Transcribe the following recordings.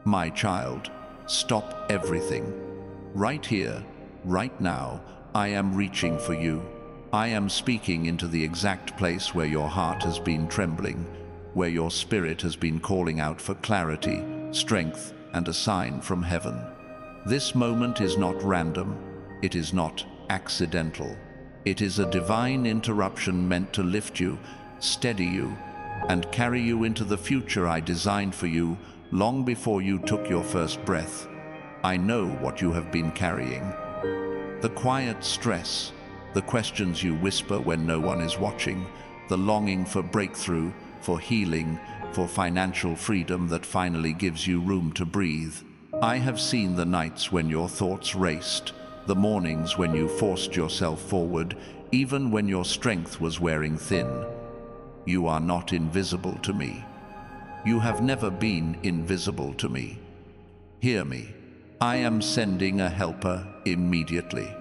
My child, stop everything. Right here, right now, I am reaching for you. I am speaking into the exact place where your heart has been trembling, where your spirit has been calling out for clarity, strength, and a sign from heaven. This moment is not random. It is not accidental. It is a divine interruption meant to lift you, steady you, and carry you into the future I designed for you long before you took your first breath. I know what you have been carrying. The quiet stress, the questions you whisper when no one is watching, the longing for breakthrough, for healing, for financial freedom that finally gives you room to breathe. I have seen the nights when your thoughts raced, the mornings when you forced yourself forward, even when your strength was wearing thin. You are not invisible to me. You have never been invisible to me. Hear me. I am sending a helper immediately.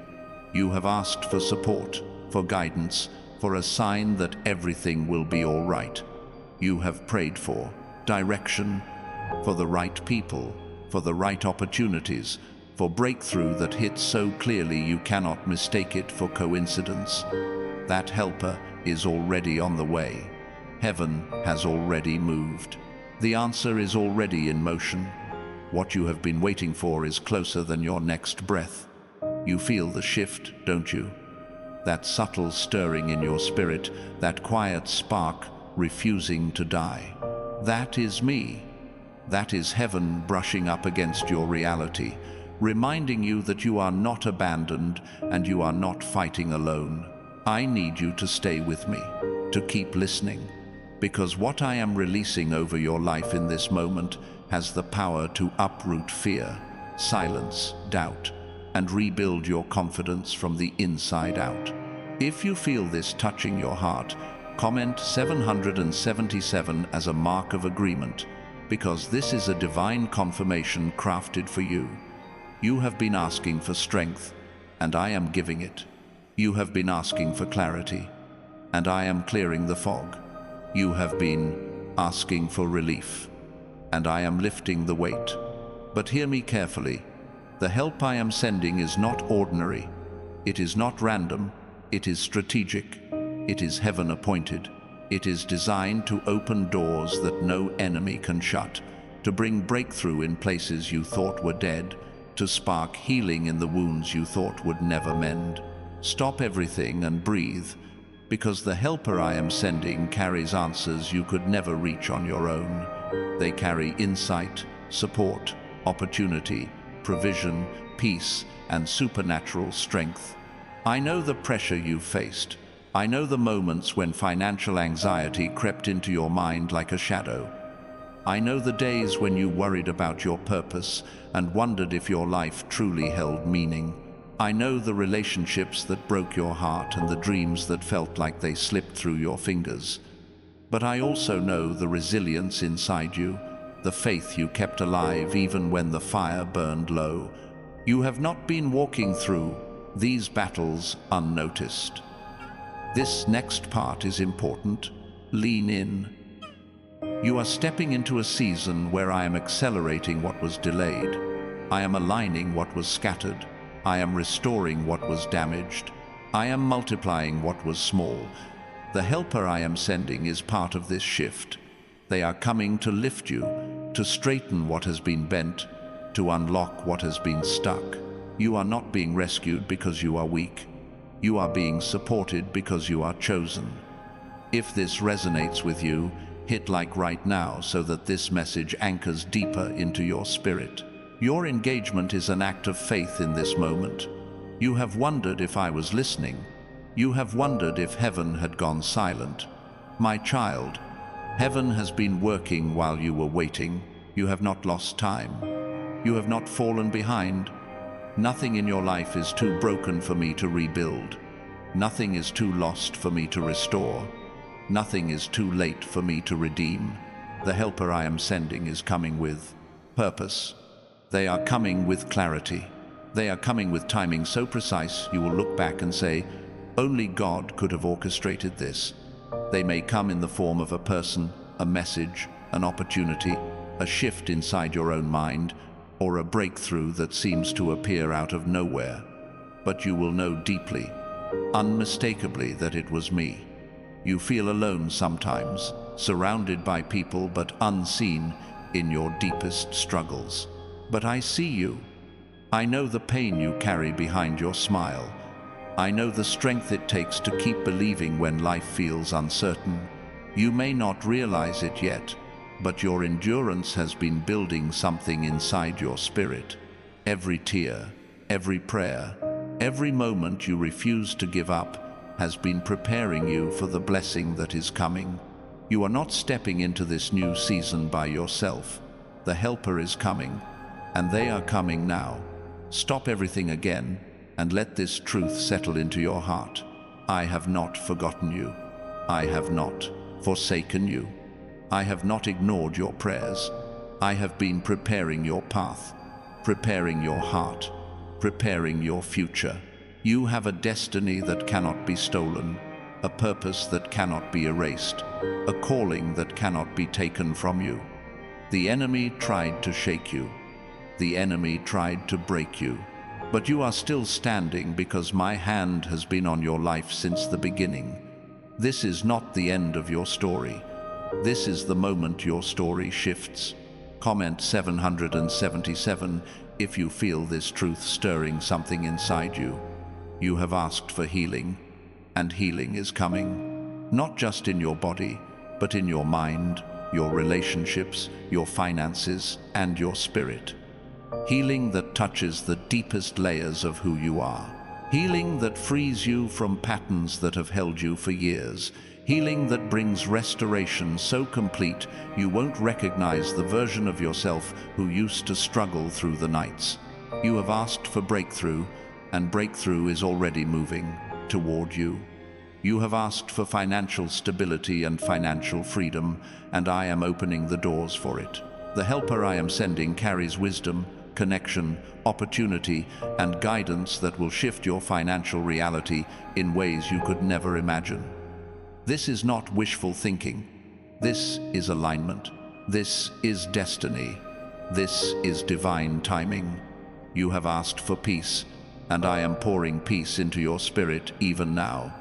You have asked for support, for guidance, for a sign that everything will be all right. You have prayed for direction, for the right people, for the right opportunities, for breakthrough that hits so clearly you cannot mistake it for coincidence. That helper is already on the way. Heaven has already moved. The answer is already in motion. What you have been waiting for is closer than your next breath. You feel the shift, don't you? That subtle stirring in your spirit, that quiet spark refusing to die. That is me. That is heaven brushing up against your reality, reminding you that you are not abandoned and you are not fighting alone. I need you to stay with me, to keep listening, because what I am releasing over your life in this moment has the power to uproot fear, silence doubt, and rebuild your confidence from the inside out. If you feel this touching your heart, comment 777 as a mark of agreement, because this is a divine confirmation crafted for you. You have been asking for strength, and I am giving it. You have been asking for clarity, and I am clearing the fog. You have been asking for relief, and I am lifting the weight. But hear me carefully. The help I am sending is not ordinary. It is not random. It is strategic. It is heaven-appointed. It is designed to open doors that no enemy can shut, to bring breakthrough in places you thought were dead, to spark healing in the wounds you thought would never mend. Stop everything and breathe, because the helper I am sending carries answers you could never reach on your own. They carry insight, support, opportunity, provision, peace, and supernatural strength. I know the pressure you've faced. I know the moments when financial anxiety crept into your mind like a shadow. I know the days when you worried about your purpose and wondered if your life truly held meaning. I know the relationships that broke your heart and the dreams that felt like they slipped through your fingers. But I also know the resilience inside you, the faith you kept alive even when the fire burned low. You have not been walking through these battles unnoticed. This next part is important. Lean in. You are stepping into a season where I am accelerating what was delayed. I am aligning what was scattered. I am restoring what was damaged. I am multiplying what was small. The helper I am sending is part of this shift. They are coming to lift you, to straighten what has been bent, to unlock what has been stuck. You are not being rescued because you are weak. You are being supported because you are chosen. If this resonates with you, hit like right now so that this message anchors deeper into your spirit. Your engagement is an act of faith in this moment. You have wondered if I was listening. You have wondered if heaven had gone silent. My child, heaven has been working while you were waiting. You have not lost time. You have not fallen behind. Nothing in your life is too broken for me to rebuild. Nothing is too lost for me to restore. Nothing is too late for me to redeem. The helper I am sending is coming with purpose. They are coming with clarity. They are coming with timing so precise you will look back and say, only God could have orchestrated this. They may come in the form of a person, a message, an opportunity, a shift inside your own mind, or a breakthrough that seems to appear out of nowhere. But you will know deeply, unmistakably, that it was me. You feel alone sometimes, surrounded by people but unseen in your deepest struggles. But I see you. I know the pain you carry behind your smile. I know the strength it takes to keep believing when life feels uncertain. You may not realize it yet, but your endurance has been building something inside your spirit. Every tear, every prayer, every moment you refuse to give up has been preparing you for the blessing that is coming. You are not stepping into this new season by yourself. The helper is coming, and they are coming now. Stop everything again and let this truth settle into your heart. I have not forgotten you. I have not forsaken you. I have not ignored your prayers. I have been preparing your path, preparing your heart, preparing your future. You have a destiny that cannot be stolen, a purpose that cannot be erased, a calling that cannot be taken from you. The enemy tried to shake you. The enemy tried to break you. But you are still standing because my hand has been on your life since the beginning. This is not the end of your story. This is the moment your story shifts. Comment 777 if you feel this truth stirring something inside you. You have asked for healing, and healing is coming. Not just in your body, but in your mind, your relationships, your finances, and your spirit. Healing that touches the deepest layers of who you are. Healing that frees you from patterns that have held you for years. Healing that brings restoration so complete you won't recognize the version of yourself who used to struggle through the nights. You have asked for breakthrough, and breakthrough is already moving toward you. You have asked for financial stability and financial freedom, and I am opening the doors for it. The helper I am sending carries wisdom, connection, opportunity, and guidance that will shift your financial reality in ways you could never imagine. This is not wishful thinking. This is alignment. This is destiny. This is divine timing. You have asked for peace, and I am pouring peace into your spirit even now.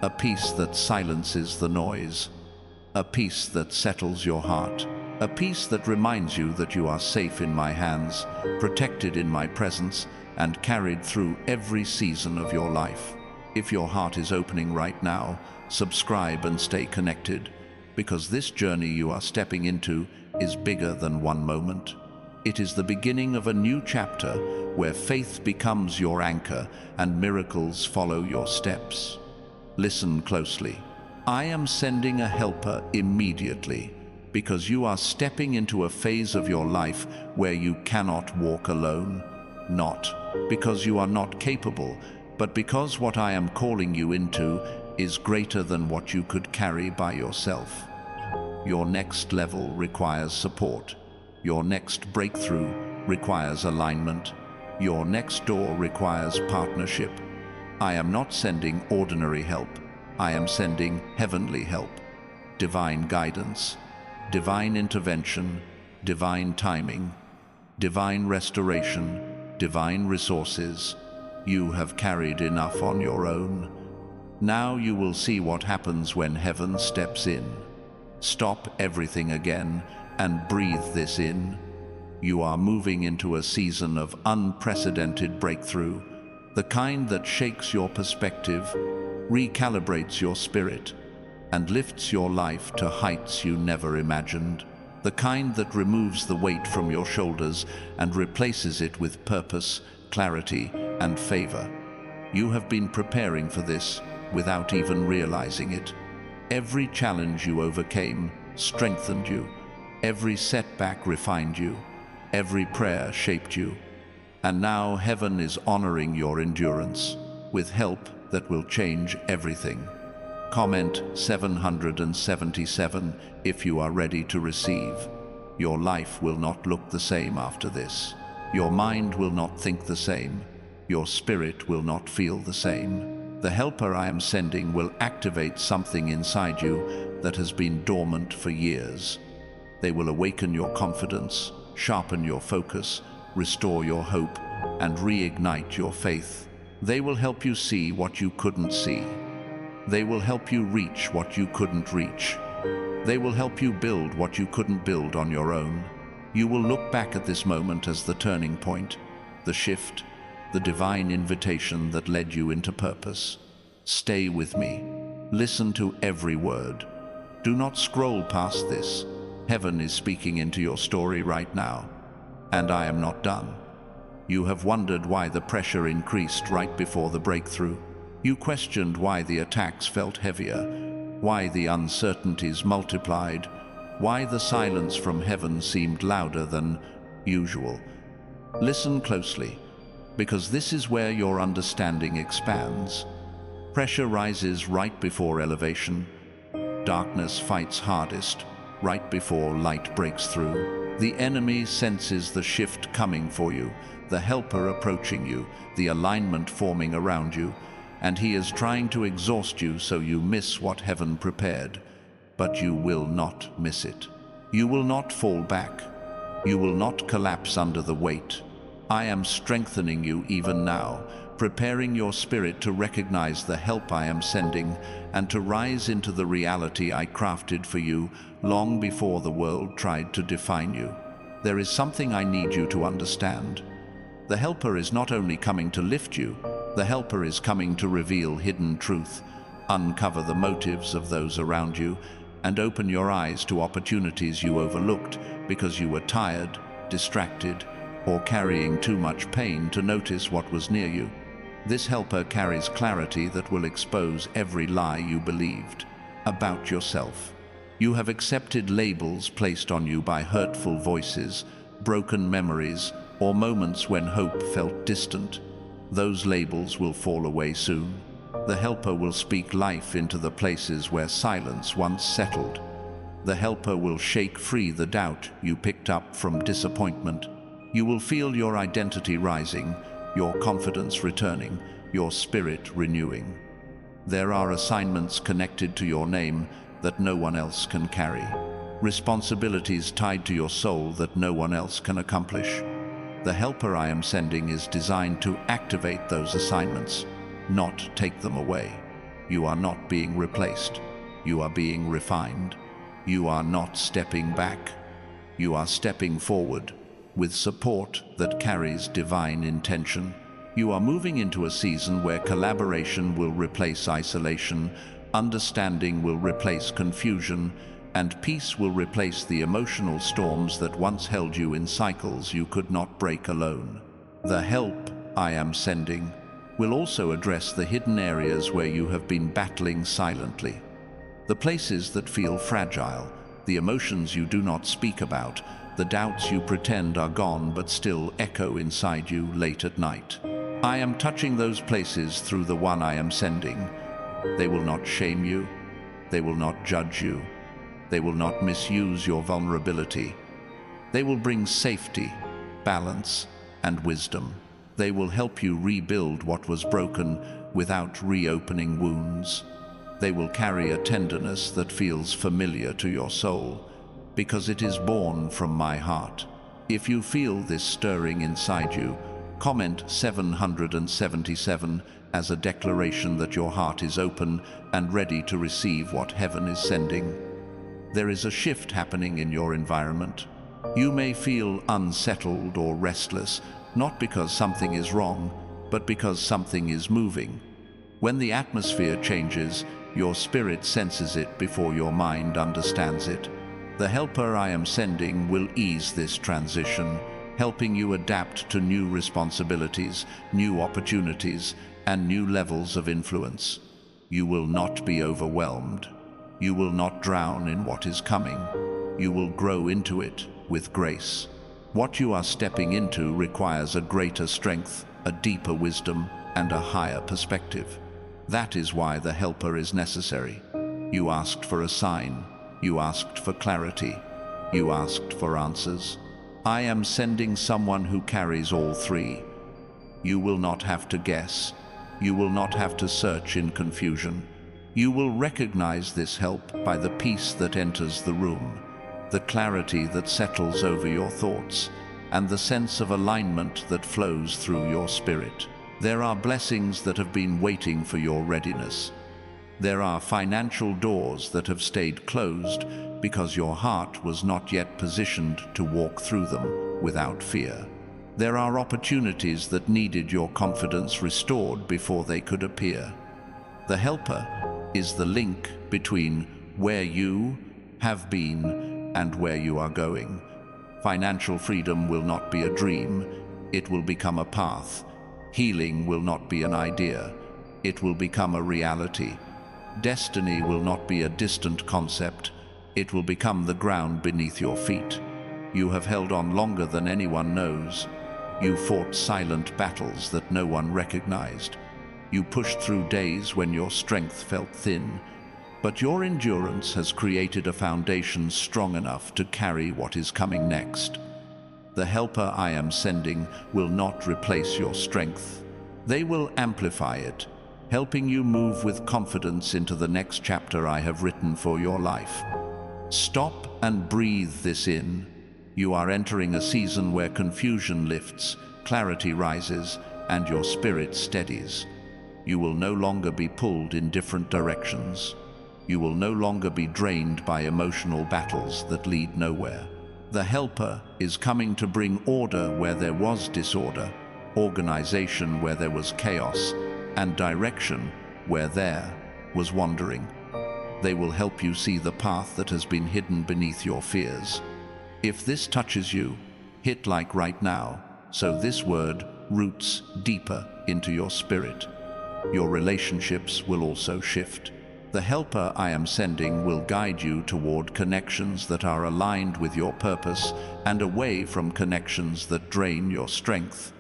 A peace that silences the noise. A peace that settles your heart. A peace that reminds you that you are safe in my hands, protected in my presence, and carried through every season of your life. If your heart is opening right now, subscribe and stay connected, because this journey you are stepping into is bigger than one moment. It is the beginning of a new chapter where faith becomes your anchor and miracles follow your steps. Listen closely. I am sending a helper immediately, because you are stepping into a phase of your life where you cannot walk alone. Not because you are not capable, but because what I am calling you into is greater than what you could carry by yourself. Your next level requires support. Your next breakthrough requires alignment. Your next door requires partnership. I am not sending ordinary help. I am sending heavenly help, divine guidance, divine intervention, divine timing, divine restoration, divine resources. You have carried enough on your own. Now you will see what happens when heaven steps in. Stop everything again and breathe this in. You are moving into a season of unprecedented breakthrough, the kind that shakes your perspective, recalibrates your spirit, and lifts your life to heights you never imagined. The kind that removes the weight from your shoulders and replaces it with purpose, clarity, and favor. You have been preparing for this without even realizing it. Every challenge you overcame strengthened you. Every setback refined you. Every prayer shaped you. And now heaven is honoring your endurance with help that will change everything. Comment 777 if you are ready to receive. Your life will not look the same after this. Your mind will not think the same. Your spirit will not feel the same. The helper I am sending will activate something inside you that has been dormant for years. They will awaken your confidence, sharpen your focus, restore your hope, and reignite your faith. They will help you see what you couldn't see. They will help you reach what you couldn't reach. They will help you build what you couldn't build on your own. You will look back at this moment as the turning point, the shift, the divine invitation that led you into purpose. Stay with me. Listen to every word. Do not scroll past this. Heaven is speaking into your story right now. And I am not done. You have wondered why the pressure increased right before the breakthrough. You questioned why the attacks felt heavier, why the uncertainties multiplied, why the silence from heaven seemed louder than usual. Listen closely, because this is where your understanding expands. Pressure rises right before elevation. Darkness fights hardest, right before light breaks through. The enemy senses the shift coming for you, the helper approaching you, the alignment forming around you, and he is trying to exhaust you so you miss what heaven prepared. But you will not miss it. You will not fall back. You will not collapse under the weight. I am strengthening you even now, preparing your spirit to recognize the help I am sending and to rise into the reality I crafted for you long before the world tried to define you. There is something I need you to understand. The helper is not only coming to lift you, the helper is coming to reveal hidden truth, uncover the motives of those around you, and open your eyes to opportunities you overlooked because you were tired, distracted, or carrying too much pain to notice what was near you. This helper carries clarity that will expose every lie you believed about yourself. You have accepted labels placed on you by hurtful voices, broken memories, or moments when hope felt distant. Those labels will fall away soon. The helper will speak life into the places where silence once settled. The helper will shake free the doubt you picked up from disappointment. You will feel your identity rising, your confidence returning, your spirit renewing. There are assignments connected to your name that no one else can carry. Responsibilities tied to your soul that no one else can accomplish. The helper I am sending is designed to activate those assignments, not take them away. You are not being replaced. You are being refined. You are not stepping back. You are stepping forward with support that carries divine intention. You are moving into a season where collaboration will replace isolation, understanding will replace confusion, and peace will replace the emotional storms that once held you in cycles you could not break alone. The help I am sending will also address the hidden areas where you have been battling silently. The places that feel fragile, the emotions you do not speak about, the doubts you pretend are gone but still echo inside you late at night. I am touching those places through the one I am sending. They will not shame you. They will not judge you. They will not misuse your vulnerability. They will bring safety, balance, and wisdom. They will help you rebuild what was broken without reopening wounds. They will carry a tenderness that feels familiar to your soul, because it is born from my heart. If you feel this stirring inside you, comment 777 as a declaration that your heart is open and ready to receive what heaven is sending. There is a shift happening in your environment. You may feel unsettled or restless, not because something is wrong, but because something is moving. When the atmosphere changes, your spirit senses it before your mind understands it. The helper I am sending will ease this transition, helping you adapt to new responsibilities, new opportunities, and new levels of influence. You will not be overwhelmed. You will not drown in what is coming. You will grow into it with grace. What you are stepping into requires a greater strength, a deeper wisdom, and a higher perspective. That is why the helper is necessary. You asked for a sign. You asked for clarity. You asked for answers. I am sending someone who carries all three. You will not have to guess. You will not have to search in confusion. You will recognize this help by the peace that enters the room, the clarity that settles over your thoughts, and the sense of alignment that flows through your spirit. There are blessings that have been waiting for your readiness. There are financial doors that have stayed closed because your heart was not yet positioned to walk through them without fear. There are opportunities that needed your confidence restored before they could appear. The helper is the link between where you have been and where you are going. Financial freedom will not be a dream, it will become a path. Healing will not be an idea, it will become a reality. Destiny will not be a distant concept, it will become the ground beneath your feet. You have held on longer than anyone knows. You fought silent battles that no one recognized. You pushed through days when your strength felt thin. But your endurance has created a foundation strong enough to carry what is coming next. The helper I am sending will not replace your strength. They will amplify it, helping you move with confidence into the next chapter I have written for your life. Stop and breathe this in. You are entering a season where confusion lifts, clarity rises, and your spirit steadies. You will no longer be pulled in different directions. You will no longer be drained by emotional battles that lead nowhere. The helper is coming to bring order where there was disorder, organization where there was chaos, and direction where there was wandering. They will help you see the path that has been hidden beneath your fears. If this touches you, hit like right now, so this word roots deeper into your spirit. Your relationships will also shift. The helper I am sending will guide you toward connections that are aligned with your purpose and away from connections that drain your strength.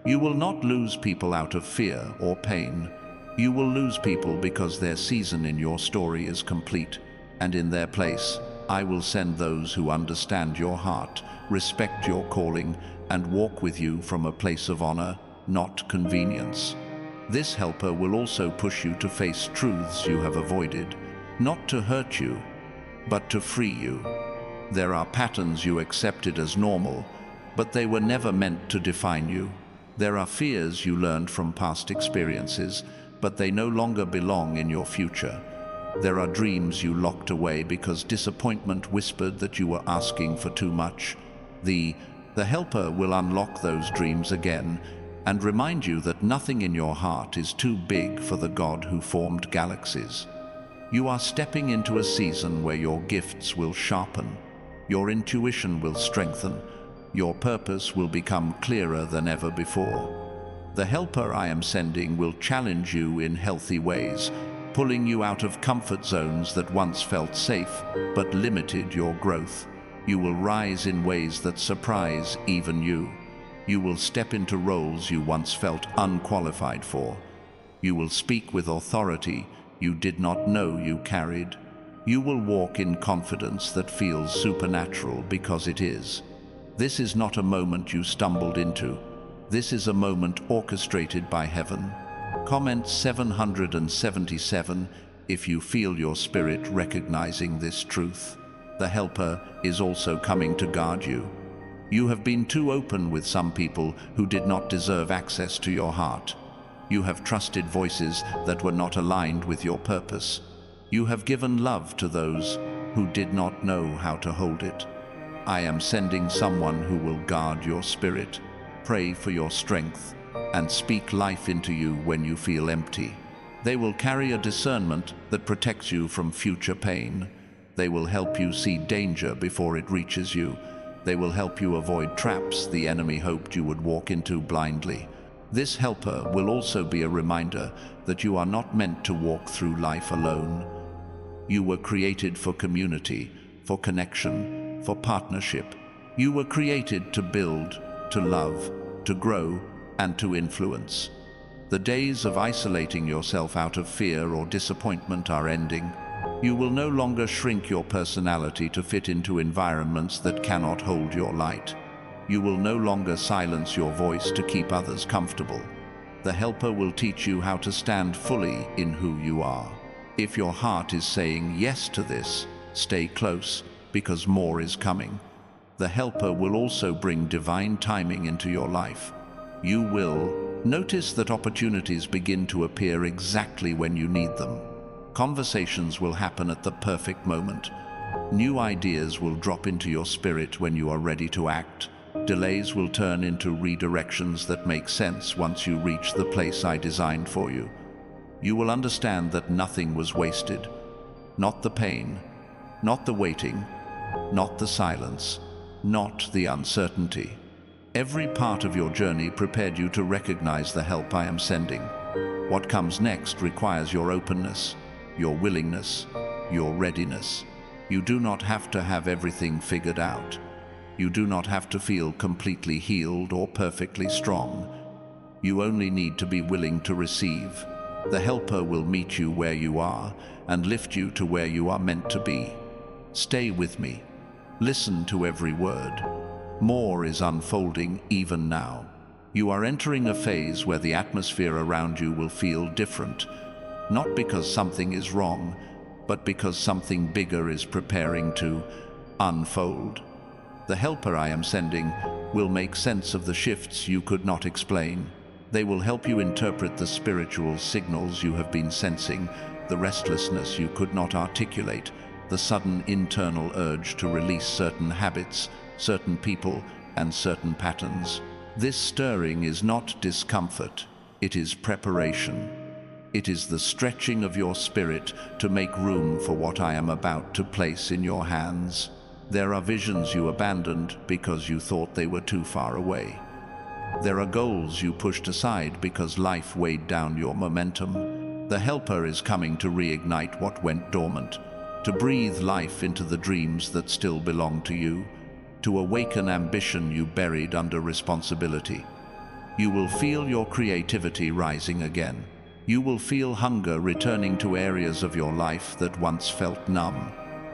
You will not lose people out of fear or pain. You will lose people because their season in your story is complete, and in their place, I will send those who understand your heart, respect your calling, and walk with you from a place of honor, not convenience. This helper will also push you to face truths you have avoided, not to hurt you, but to free you. There are patterns you accepted as normal, but they were never meant to define you. There are fears you learned from past experiences, but they no longer belong in your future. There are dreams you locked away because disappointment whispered that you were asking for too much. The helper will unlock those dreams again and remind you that nothing in your heart is too big for the God who formed galaxies. You are stepping into a season where your gifts will sharpen, your intuition will strengthen, your purpose will become clearer than ever before. The helper I am sending will challenge you in healthy ways, pulling you out of comfort zones that once felt safe but limited your growth. You will rise in ways that surprise even you. You will step into roles you once felt unqualified for. You will speak with authority you did not know you carried. You will walk in confidence that feels supernatural because it is. This is not a moment you stumbled into. This is a moment orchestrated by heaven. Comment 777 if you feel your spirit recognizing this truth. The helper is also coming to guard you. You have been too open with some people who did not deserve access to your heart. You have trusted voices that were not aligned with your purpose. You have given love to those who did not know how to hold it. I am sending someone who will guard your spirit, pray for your strength, and speak life into you when you feel empty. They will carry a discernment that protects you from future pain. They will help you see danger before it reaches you. They will help you avoid traps the enemy hoped you would walk into blindly. This helper will also be a reminder that you are not meant to walk through life alone. You were created for community, for connection, for partnership. You were created to build, to love, to grow, and to influence. The days of isolating yourself out of fear or disappointment are ending. You will no longer shrink your personality to fit into environments that cannot hold your light. You will no longer silence your voice to keep others comfortable. The helper will teach you how to stand fully in who you are. If your heart is saying yes to this, stay close, because more is coming. The helper will also bring divine timing into your life. You will notice that opportunities begin to appear exactly when you need them. Conversations will happen at the perfect moment. New ideas will drop into your spirit when you are ready to act. Delays will turn into redirections that make sense once you reach the place I designed for you. You will understand that nothing was wasted. Not the pain, not the waiting, not the silence, not the uncertainty. Every part of your journey prepared you to recognize the help I am sending. What comes next requires your openness, your willingness, your readiness. You do not have to have everything figured out. You do not have to feel completely healed or perfectly strong. You only need to be willing to receive. The helper will meet you where you are and lift you to where you are meant to be. Stay with me. Listen to every word. More is unfolding even now. You are entering a phase where the atmosphere around you will feel different, not because something is wrong, but because something bigger is preparing to unfold. The helper I am sending will make sense of the shifts you could not explain. They will help you interpret the spiritual signals you have been sensing, the restlessness you could not articulate, the sudden internal urge to release certain habits, certain people, and certain patterns. This stirring is not discomfort, it is preparation. It is the stretching of your spirit to make room for what I am about to place in your hands. There are visions you abandoned because you thought they were too far away. There are goals you pushed aside because life weighed down your momentum. The helper is coming to reignite what went dormant, to breathe life into the dreams that still belong to you, to awaken ambition you buried under responsibility. You will feel your creativity rising again. You will feel hunger returning to areas of your life that once felt numb.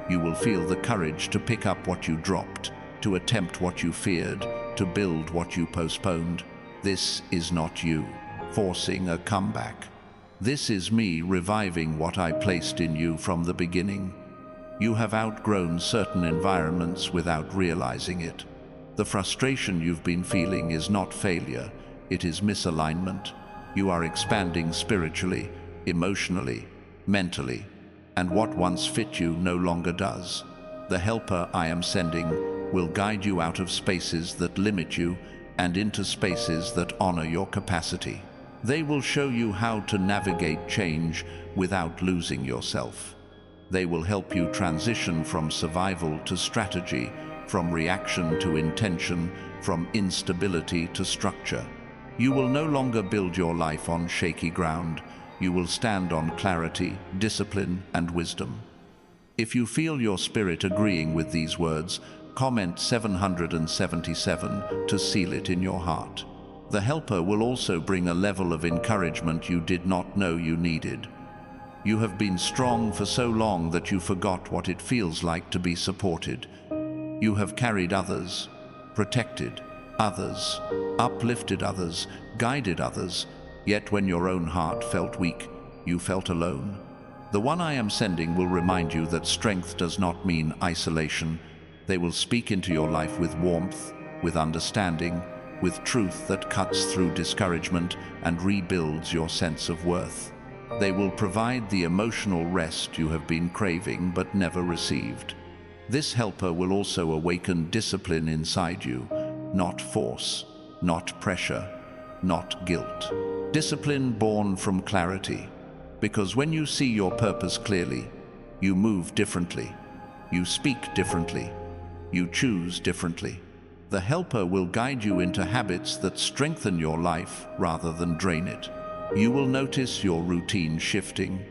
You will feel the courage to pick up what you dropped, to attempt what you feared, to build what you postponed. This is not you forcing a comeback. This is me reviving what I placed in you from the beginning. You have outgrown certain environments without realizing it. The frustration you've been feeling is not failure, it is misalignment. You are expanding spiritually, emotionally, mentally, and what once fit you no longer does. The helper I am sending will guide you out of spaces that limit you and into spaces that honor your capacity. They will show you how to navigate change without losing yourself. They will help you transition from survival to strategy, from reaction to intention, from instability to structure. You will no longer build your life on shaky ground. You will stand on clarity, discipline, and wisdom. If you feel your spirit agreeing with these words, comment 777 to seal it in your heart. The helper will also bring a level of encouragement you did not know you needed. You have been strong for so long that you forgot what it feels like to be supported. You have carried others, protected others, uplifted others, guided others, yet when your own heart felt weak, you felt alone. The one I am sending will remind you that strength does not mean isolation. They will speak into your life with warmth, with understanding, with truth that cuts through discouragement and rebuilds your sense of worth. They will provide the emotional rest you have been craving but never received. This helper will also awaken discipline inside you, not force, not pressure, not guilt. Discipline born from clarity, because when you see your purpose clearly, you move differently, you speak differently, you choose differently. The helper will guide you into habits that strengthen your life rather than drain it. You will notice your routine shifting,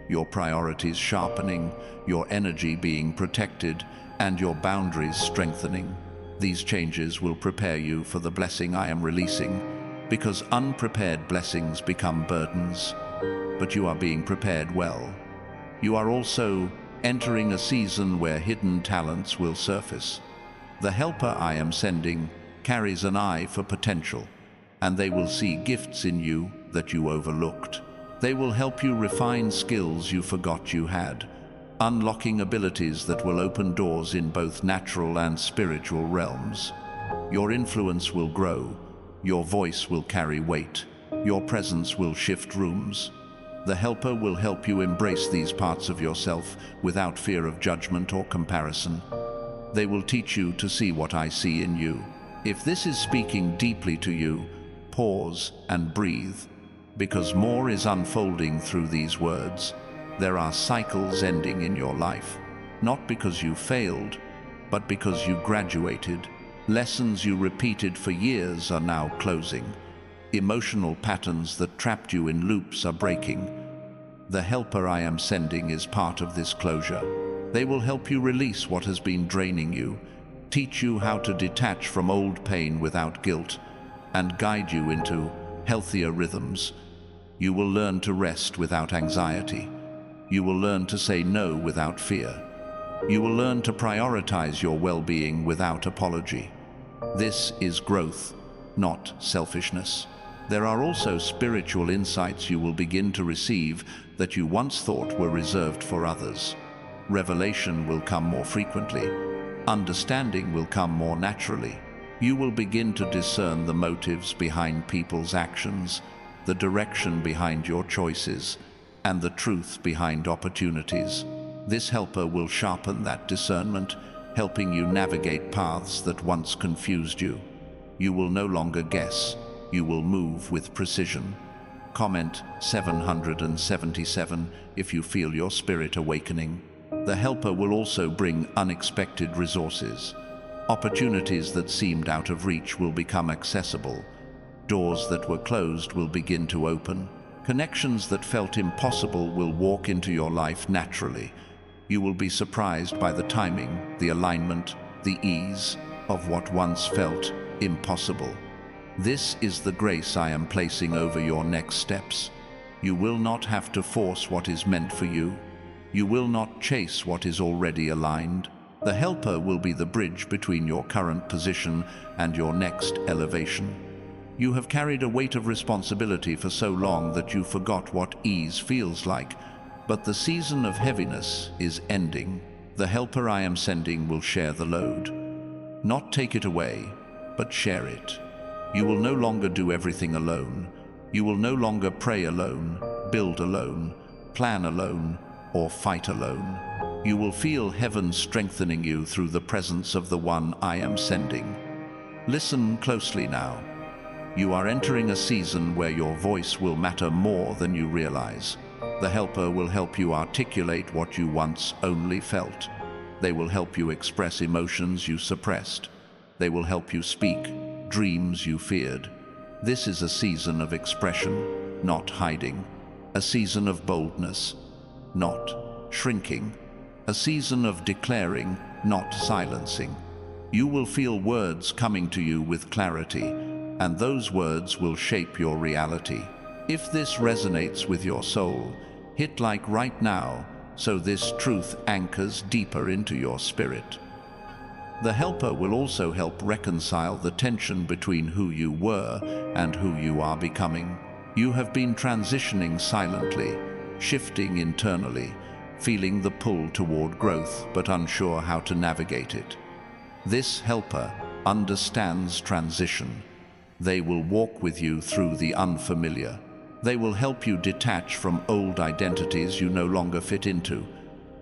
your priorities sharpening, your energy being protected, and your boundaries strengthening. These changes will prepare you for the blessing I am releasing, because unprepared blessings become burdens. But you are being prepared well. You are also entering a season where hidden talents will surface. The helper I am sending carries an eye for potential, and they will see gifts in you that you overlooked. They will help you refine skills you forgot you had, unlocking abilities that will open doors in both natural and spiritual realms. Your influence will grow, your voice will carry weight, your presence will shift rooms. The Helper will help you embrace these parts of yourself without fear of judgment or comparison. They will teach you to see what I see in you. If this is speaking deeply to you, pause and breathe, because more is unfolding through these words. There are cycles ending in your life, not because you failed, but because you graduated. Lessons you repeated for years are now closing. Emotional patterns that trapped you in loops are breaking. The Helper I am sending is part of this closure. They will help you release what has been draining you, teach you how to detach from old pain without guilt, and guide you into healthier rhythms. You will learn to rest without anxiety. You will learn to say no without fear. You will learn to prioritize your well-being without apology. This is growth, not selfishness. There are also spiritual insights you will begin to receive that you once thought were reserved for others. Revelation will come more frequently. Understanding will come more naturally. You will begin to discern the motives behind people's actions, the direction behind your choices, and the truth behind opportunities. This Helper will sharpen that discernment, helping you navigate paths that once confused you. You will no longer guess. You will move with precision. Comment 777 if you feel your spirit awakening. The Helper will also bring unexpected resources. Opportunities that seemed out of reach will become accessible. Doors that were closed will begin to open. Connections that felt impossible will walk into your life naturally. You will be surprised by the timing, the alignment, the ease of what once felt impossible. This is the grace I am placing over your next steps. You will not have to force what is meant for you. You will not chase what is already aligned. The Helper will be the bridge between your current position and your next elevation. You have carried a weight of responsibility for so long that you forgot what ease feels like, but the season of heaviness is ending. The Helper I am sending will share the load. Not take it away, but share it. You will no longer do everything alone. You will no longer pray alone, build alone, plan alone, or fight alone. You will feel heaven strengthening you through the presence of the one I am sending. Listen closely now. You are entering a season where your voice will matter more than you realize. The Helper will help you articulate what you once only felt. They will help you express emotions you suppressed. They will help you speak dreams you feared. This is a season of expression, not hiding. A season of boldness, not shrinking. A season of declaring, not silencing. You will feel words coming to you with clarity, and those words will shape your reality. If this resonates with your soul, hit like right now, so this truth anchors deeper into your spirit. The Helper will also help reconcile the tension between who you were and who you are becoming. You have been transitioning silently, shifting internally, feeling the pull toward growth but unsure how to navigate it. This Helper understands transition. They will walk with you through the unfamiliar. They will help you detach from old identities you no longer fit into.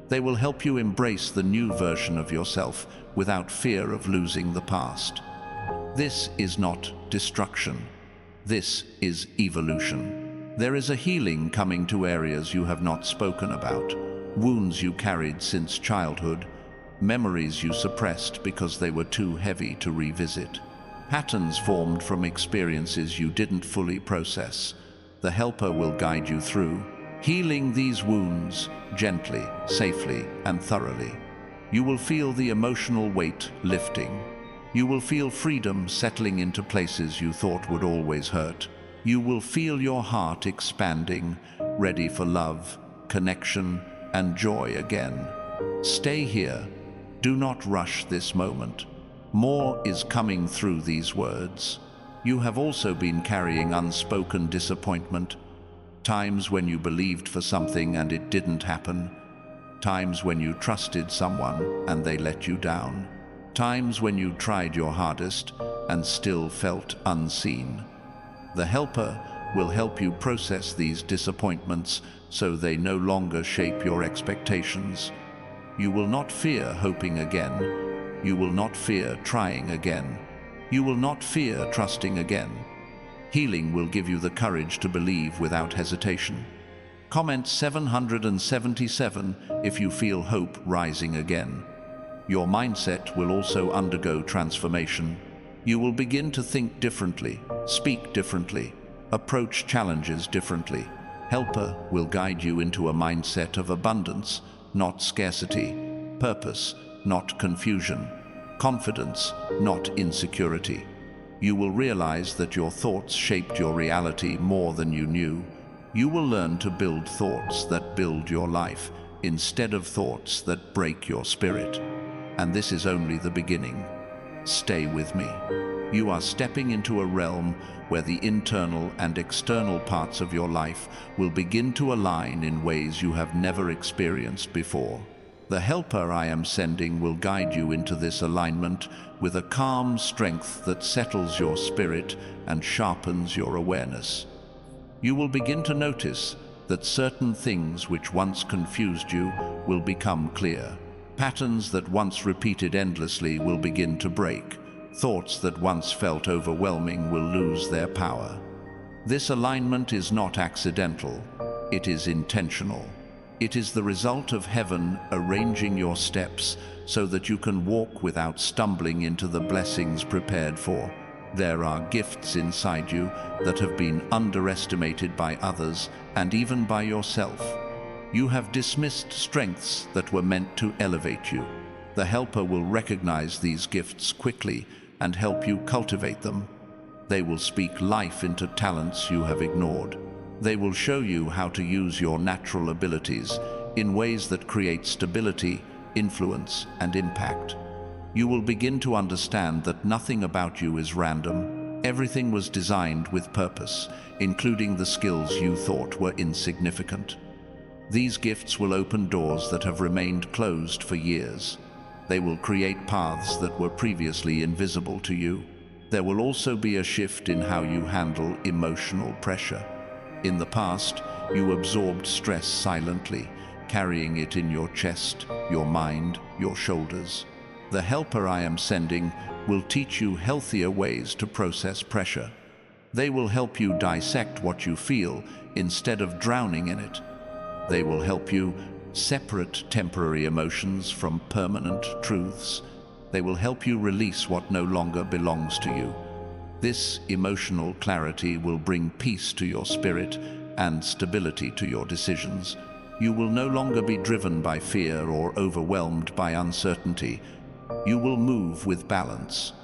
They will help you embrace the new version of yourself without fear of losing the past. This is not destruction. This is evolution. There is a healing coming to areas you have not spoken about, wounds you carried since childhood, memories you suppressed because they were too heavy to revisit, patterns formed from experiences you didn't fully process. The Helper will guide you through, healing these wounds gently, safely, and thoroughly. You will feel the emotional weight lifting. You will feel freedom settling into places you thought would always hurt. You will feel your heart expanding, ready for love, connection, and joy again. Stay here. Do not rush this moment. More is coming through these words. You have also been carrying unspoken disappointment, times when you believed for something and it didn't happen. Times when you trusted someone and they let you down. Times when you tried your hardest and still felt unseen. The helper will help you process these disappointments so they no longer shape your expectations. You will not fear hoping again. You will not fear trying again. You will not fear trusting again. Healing will give you the courage to believe without hesitation. Comment 777 if you feel hope rising again. Your mindset will also undergo transformation. You will begin to think differently, speak differently, approach challenges differently. Helper will guide you into a mindset of abundance, not scarcity, purpose, not confusion, confidence, not insecurity. You will realize that your thoughts shaped your reality more than you knew. You will learn to build thoughts that build your life, instead of thoughts that break your spirit. And this is only the beginning. Stay with me. You are stepping into a realm where the internal and external parts of your life will begin to align in ways you have never experienced before. The helper I am sending will guide you into this alignment with a calm strength that settles your spirit and sharpens your awareness. You will begin to notice that certain things which once confused you will become clear. Patterns that once repeated endlessly will begin to break. Thoughts that once felt overwhelming will lose their power. This alignment is not accidental, it is intentional. It is the result of heaven arranging your steps so that you can walk without stumbling into the blessings prepared for. There are gifts inside you that have been underestimated by others and even by yourself. You have dismissed strengths that were meant to elevate you. The helper will recognize these gifts quickly and help you cultivate them. They will speak life into talents you have ignored. They will show you how to use your natural abilities in ways that create stability, influence, and impact. You will begin to understand that nothing about you is random. Everything was designed with purpose, including the skills you thought were insignificant. These gifts will open doors that have remained closed for years. They will create paths that were previously invisible to you. There will also be a shift in how you handle emotional pressure. In the past, you absorbed stress silently, carrying it in your chest, your mind, your shoulders. The helper I am sending will teach you healthier ways to process pressure. They will help you dissect what you feel instead of drowning in it. They will help you separate temporary emotions from permanent truths. They will help you release what no longer belongs to you. This emotional clarity will bring peace to your spirit and stability to your decisions. You will no longer be driven by fear or overwhelmed by uncertainty. You will move with balance.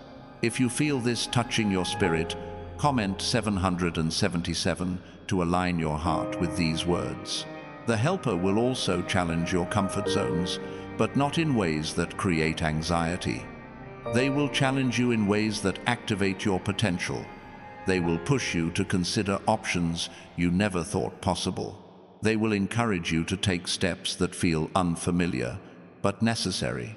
If you feel this touching your spirit, comment 777 to align your heart with these words. The helper will also challenge your comfort zones, but not in ways that create anxiety. They will challenge you in ways that activate your potential. They will push you to consider options you never thought possible. They will encourage you to take steps that feel unfamiliar, but necessary.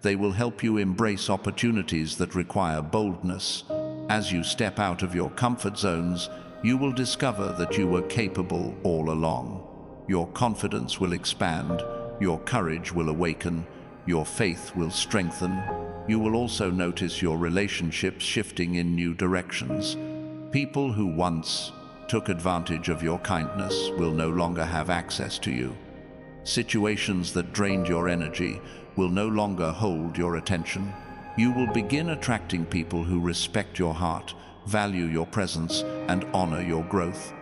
They will help you embrace opportunities that require boldness. As you step out of your comfort zones, you will discover that you were capable all along. Your confidence will expand, your courage will awaken, your faith will strengthen. You will also notice your relationships shifting in new directions. People who once took advantage of your kindness will no longer have access to you. Situations that drained your energy will no longer hold your attention. You will begin attracting people who respect your heart, value your presence, and honor your growth.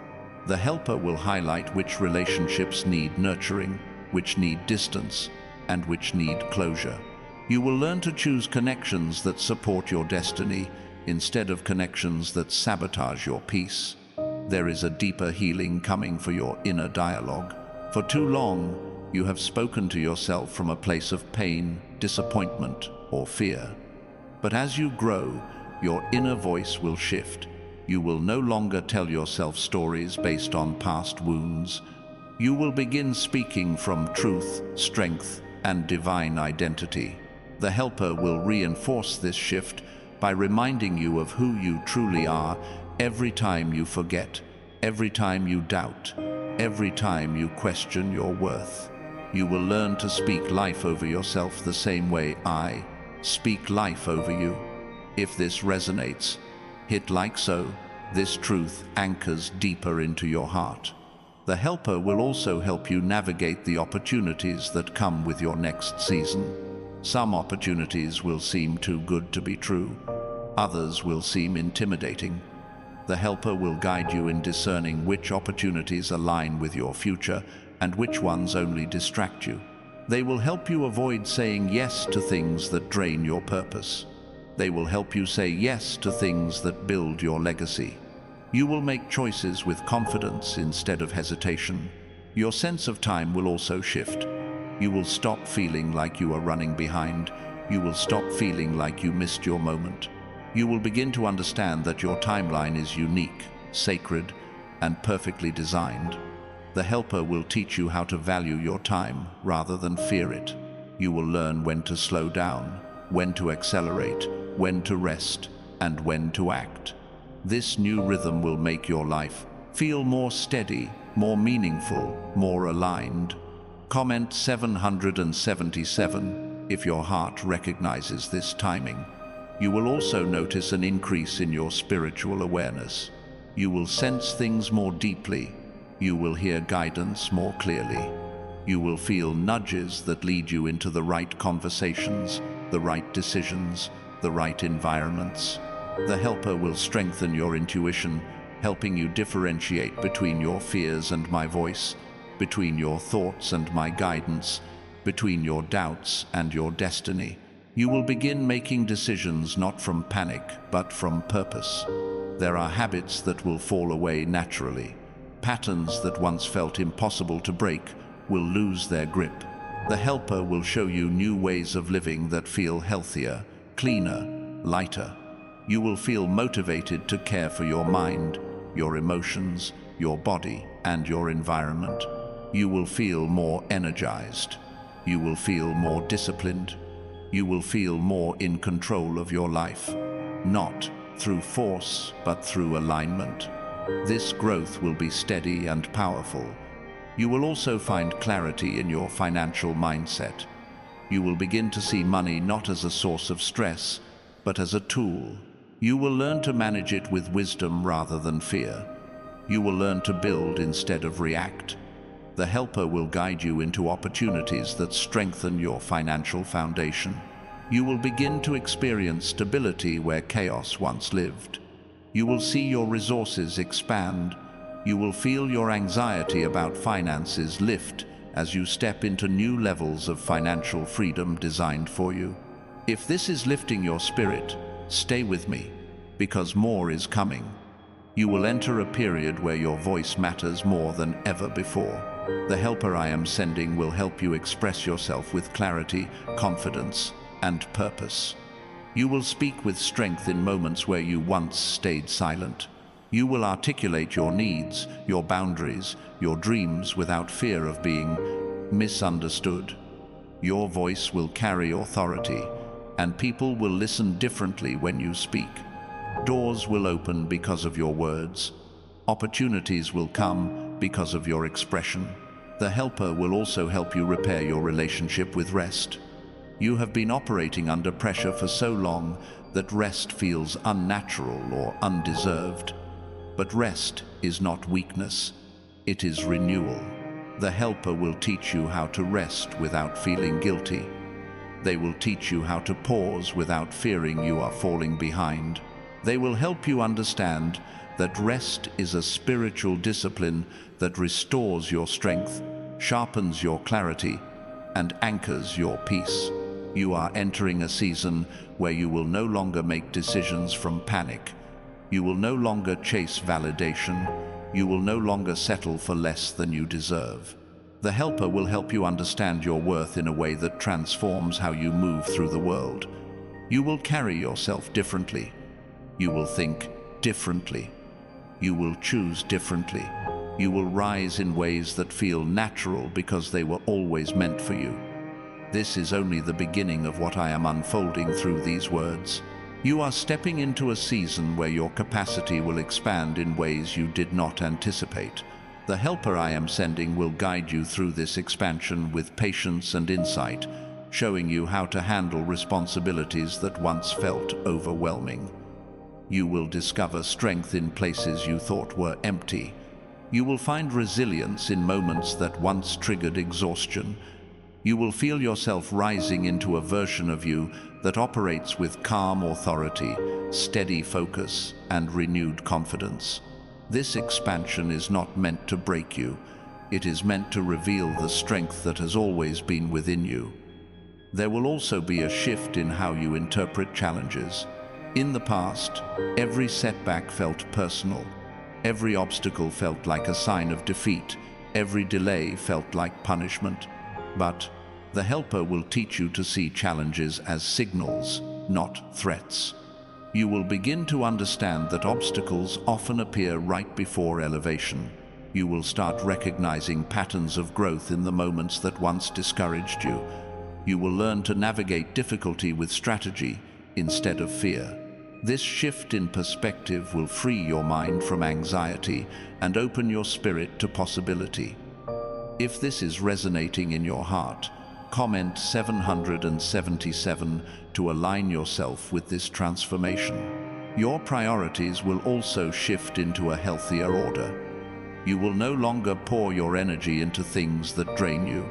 The helper will highlight which relationships need nurturing, which need distance, and which need closure. You will learn to choose connections that support your destiny instead of connections that sabotage your peace. There is a deeper healing coming for your inner dialogue. For too long, you have spoken to yourself from a place of pain, disappointment, or fear. But as you grow, your inner voice will shift. You will no longer tell yourself stories based on past wounds. You will begin speaking from truth, strength, and divine identity. The Helper will reinforce this shift by reminding you of who you truly are every time you forget, every time you doubt, every time you question your worth. You will learn to speak life over yourself the same way I speak life over you. If this resonates, hit like so. This truth anchors deeper into your heart. The Helper will also help you navigate the opportunities that come with your next season. Some opportunities will seem too good to be true. Others will seem intimidating. The Helper will guide you in discerning which opportunities align with your future and which ones only distract you. They will help you avoid saying yes to things that drain your purpose. They will help you say yes to things that build your legacy. You will make choices with confidence instead of hesitation. Your sense of time will also shift. You will stop feeling like you are running behind. You will stop feeling like you missed your moment. You will begin to understand that your timeline is unique, sacred, and perfectly designed. The Helper will teach you how to value your time rather than fear it. You will learn when to slow down, when to accelerate, when to rest, and when to act. This new rhythm will make your life feel more steady, more meaningful, more aligned. Comment 777 if your heart recognizes this timing. You will also notice an increase in your spiritual awareness. You will sense things more deeply. You will hear guidance more clearly. You will feel nudges that lead you into the right conversations, the right decisions, the right environments. The Helper will strengthen your intuition, helping you differentiate between your fears and my voice, between your thoughts and my guidance, between your doubts and your destiny. You will begin making decisions not from panic, but from purpose. There are habits that will fall away naturally. Patterns that once felt impossible to break will lose their grip. The Helper will show you new ways of living that feel healthier, cleaner, lighter. You will feel motivated to care for your mind, your emotions, your body, and your environment. You will feel more energized. You will feel more disciplined. You will feel more in control of your life, not through force, but through alignment. This growth will be steady and powerful. You will also find clarity in your financial mindset. You will begin to see money not as a source of stress, but as a tool. You will learn to manage it with wisdom rather than fear. You will learn to build instead of react. The Helper will guide you into opportunities that strengthen your financial foundation. You will begin to experience stability where chaos once lived. You will see your resources expand. You will feel your anxiety about finances lift as you step into new levels of financial freedom designed for you. If this is lifting your spirit, stay with me, because more is coming. You will enter a period where your voice matters more than ever before. The Helper I am sending will help you express yourself with clarity, confidence, and purpose. You will speak with strength in moments where you once stayed silent. You will articulate your needs, your boundaries, your dreams without fear of being misunderstood. Your voice will carry authority, and people will listen differently when you speak. Doors will open because of your words. Opportunities will come because of your expression. The Helper will also help you repair your relationship with rest. You have been operating under pressure for so long that rest feels unnatural or undeserved. But rest is not weakness, it is renewal. The Helper will teach you how to rest without feeling guilty. They will teach you how to pause without fearing you are falling behind. They will help you understand that rest is a spiritual discipline that restores your strength, sharpens your clarity, and anchors your peace. You are entering a season where you will no longer make decisions from panic. You will no longer chase validation. You will no longer settle for less than you deserve. The Helper will help you understand your worth in a way that transforms how you move through the world. You will carry yourself differently. You will think differently. You will choose differently. You will rise in ways that feel natural because they were always meant for you. This is only the beginning of what I am unfolding through these words. You are stepping into a season where your capacity will expand in ways you did not anticipate. The helper I am sending will guide you through this expansion with patience and insight, showing you how to handle responsibilities that once felt overwhelming. You will discover strength in places you thought were empty. You will find resilience in moments that once triggered exhaustion. You will feel yourself rising into a version of you that operates with calm authority, steady focus, and renewed confidence. This expansion is not meant to break you. It is meant to reveal the strength that has always been within you. There will also be a shift in how you interpret challenges. In the past, every setback felt personal. Every obstacle felt like a sign of defeat. Every delay felt like punishment. But the helper will teach you to see challenges as signals, not threats. You will begin to understand that obstacles often appear right before elevation. You will start recognizing patterns of growth in the moments that once discouraged you. You will learn to navigate difficulty with strategy instead of fear. This shift in perspective will free your mind from anxiety and open your spirit to possibility. If this is resonating in your heart, comment 777 to align yourself with this transformation. Your priorities will also shift into a healthier order. You will no longer pour your energy into things that drain you.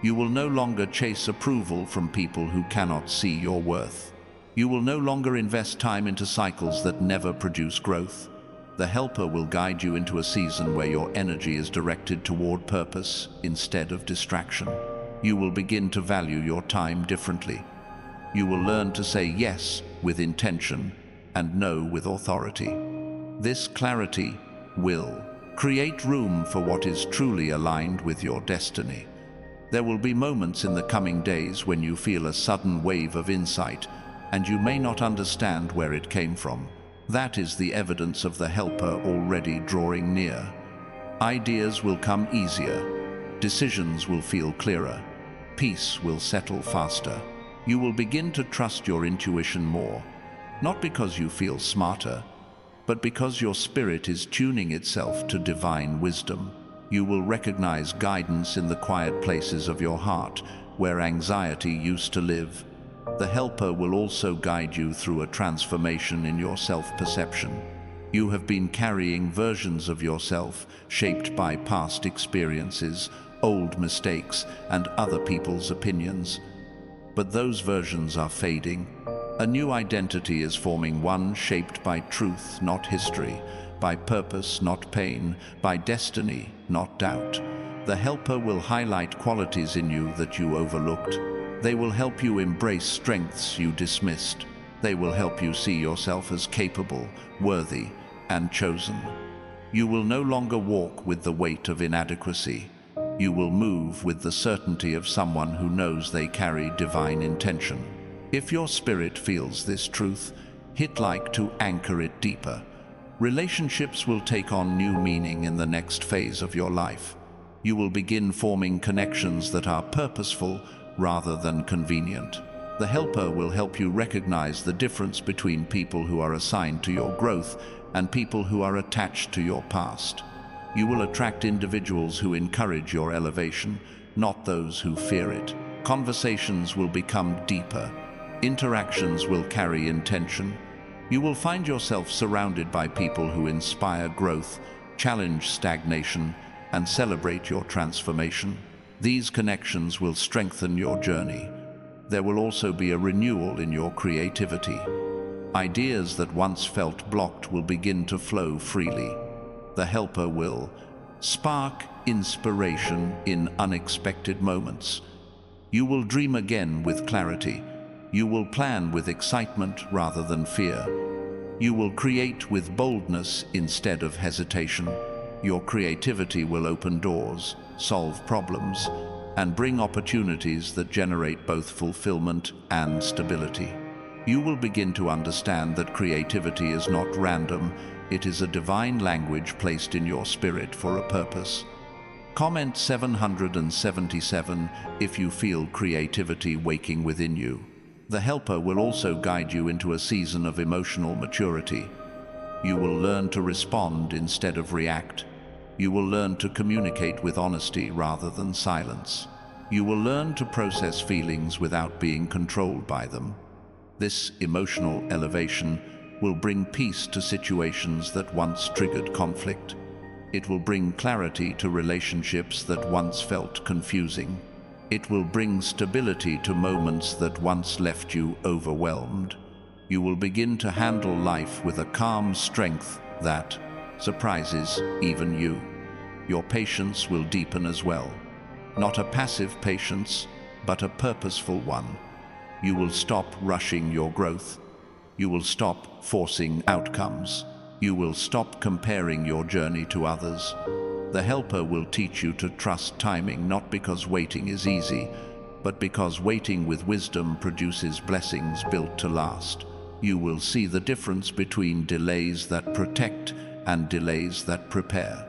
You will no longer chase approval from people who cannot see your worth. You will no longer invest time into cycles that never produce growth. The helper will guide you into a season where your energy is directed toward purpose instead of distraction. You will begin to value your time differently. You will learn to say yes with intention and no with authority. This clarity will create room for what is truly aligned with your destiny. There will be moments in the coming days when you feel a sudden wave of insight, and you may not understand where it came from. That is the evidence of the helper already drawing near. Ideas will come easier. Decisions will feel clearer. Peace will settle faster. You will begin to trust your intuition more, not because you feel smarter, but because your spirit is tuning itself to divine wisdom. You will recognize guidance in the quiet places of your heart, where anxiety used to live. The helper will also guide you through a transformation in your self-perception. You have been carrying versions of yourself shaped by past experiences, old mistakes, and other people's opinions. But those versions are fading. A new identity is forming, one shaped by truth, not history, by purpose, not pain, by destiny, not doubt. The helper will highlight qualities in you that you overlooked. They will help you embrace strengths you dismissed. They will help you see yourself as capable, worthy, and chosen. You will no longer walk with the weight of inadequacy. You will move with the certainty of someone who knows they carry divine intention. If your spirit feels this truth, hit like to anchor it deeper. Relationships will take on new meaning in the next phase of your life. You will begin forming connections that are purposeful rather than convenient. The helper will help you recognize the difference between people who are assigned to your growth and people who are attached to your past. You will attract individuals who encourage your elevation, not those who fear it. Conversations will become deeper. Interactions will carry intention. You will find yourself surrounded by people who inspire growth, challenge stagnation, and celebrate your transformation. These connections will strengthen your journey. There will also be a renewal in your creativity. Ideas that once felt blocked will begin to flow freely. The helper will spark inspiration in unexpected moments. You will dream again with clarity. You will plan with excitement rather than fear. You will create with boldness instead of hesitation. Your creativity will open doors, solve problems, and bring opportunities that generate both fulfillment and stability. You will begin to understand that creativity is not random, It is a divine language placed in your spirit for a purpose. Comment 777 if you feel creativity waking within you. The helper will also guide you into a season of emotional maturity. You will learn to respond instead of react. You will learn to communicate with honesty rather than silence. You will learn to process feelings without being controlled by them. This emotional elevation will bring peace to situations that once triggered conflict. It will bring clarity to relationships that once felt confusing. It will bring stability to moments that once left you overwhelmed. You will begin to handle life with a calm strength that surprises even you. Your patience will deepen as well. Not a passive patience, but a purposeful one. You will stop rushing your growth. You will stop forcing outcomes. You will stop comparing your journey to others. The helper will teach you to trust timing, not because waiting is easy, but because waiting with wisdom produces blessings built to last. You will see the difference between delays that protect and delays that prepare.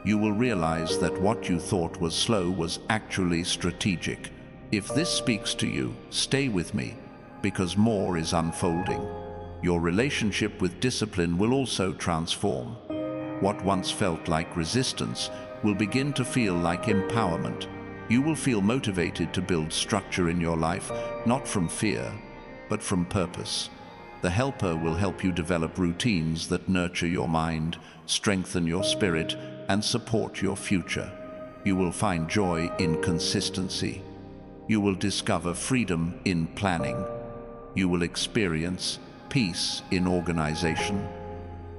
You will realize that what you thought was slow was actually strategic. If this speaks to you, stay with me, because more is unfolding. Your relationship with discipline will also transform. What once felt like resistance will begin to feel like empowerment. You will feel motivated to build structure in your life, not from fear, but from purpose. The helper will help you develop routines that nurture your mind, strengthen your spirit, and support your future. You will find joy in consistency. You will discover freedom in planning. You will experience peace in organization.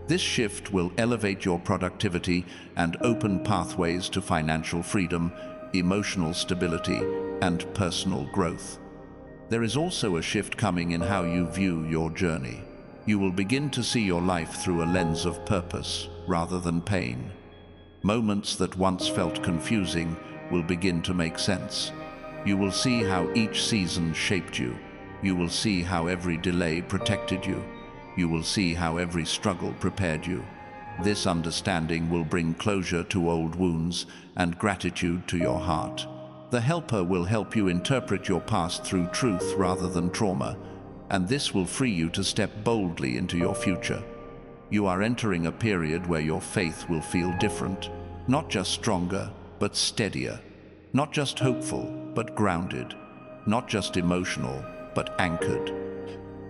This shift will elevate your productivity and open pathways to financial freedom, emotional stability, and personal growth. There is also a shift coming in how you view your journey. You will begin to see your life through a lens of purpose rather than pain. Moments that once felt confusing will begin to make sense. You will see how each season shaped you. You will see how every delay protected you. You will see how every struggle prepared you. This understanding will bring closure to old wounds and gratitude to your heart. The helper will help you interpret your past through truth rather than trauma, and this will free you to step boldly into your future. You are entering a period where your faith will feel different, not just stronger, but steadier. Not just hopeful, but grounded. Not just emotional, but anchored.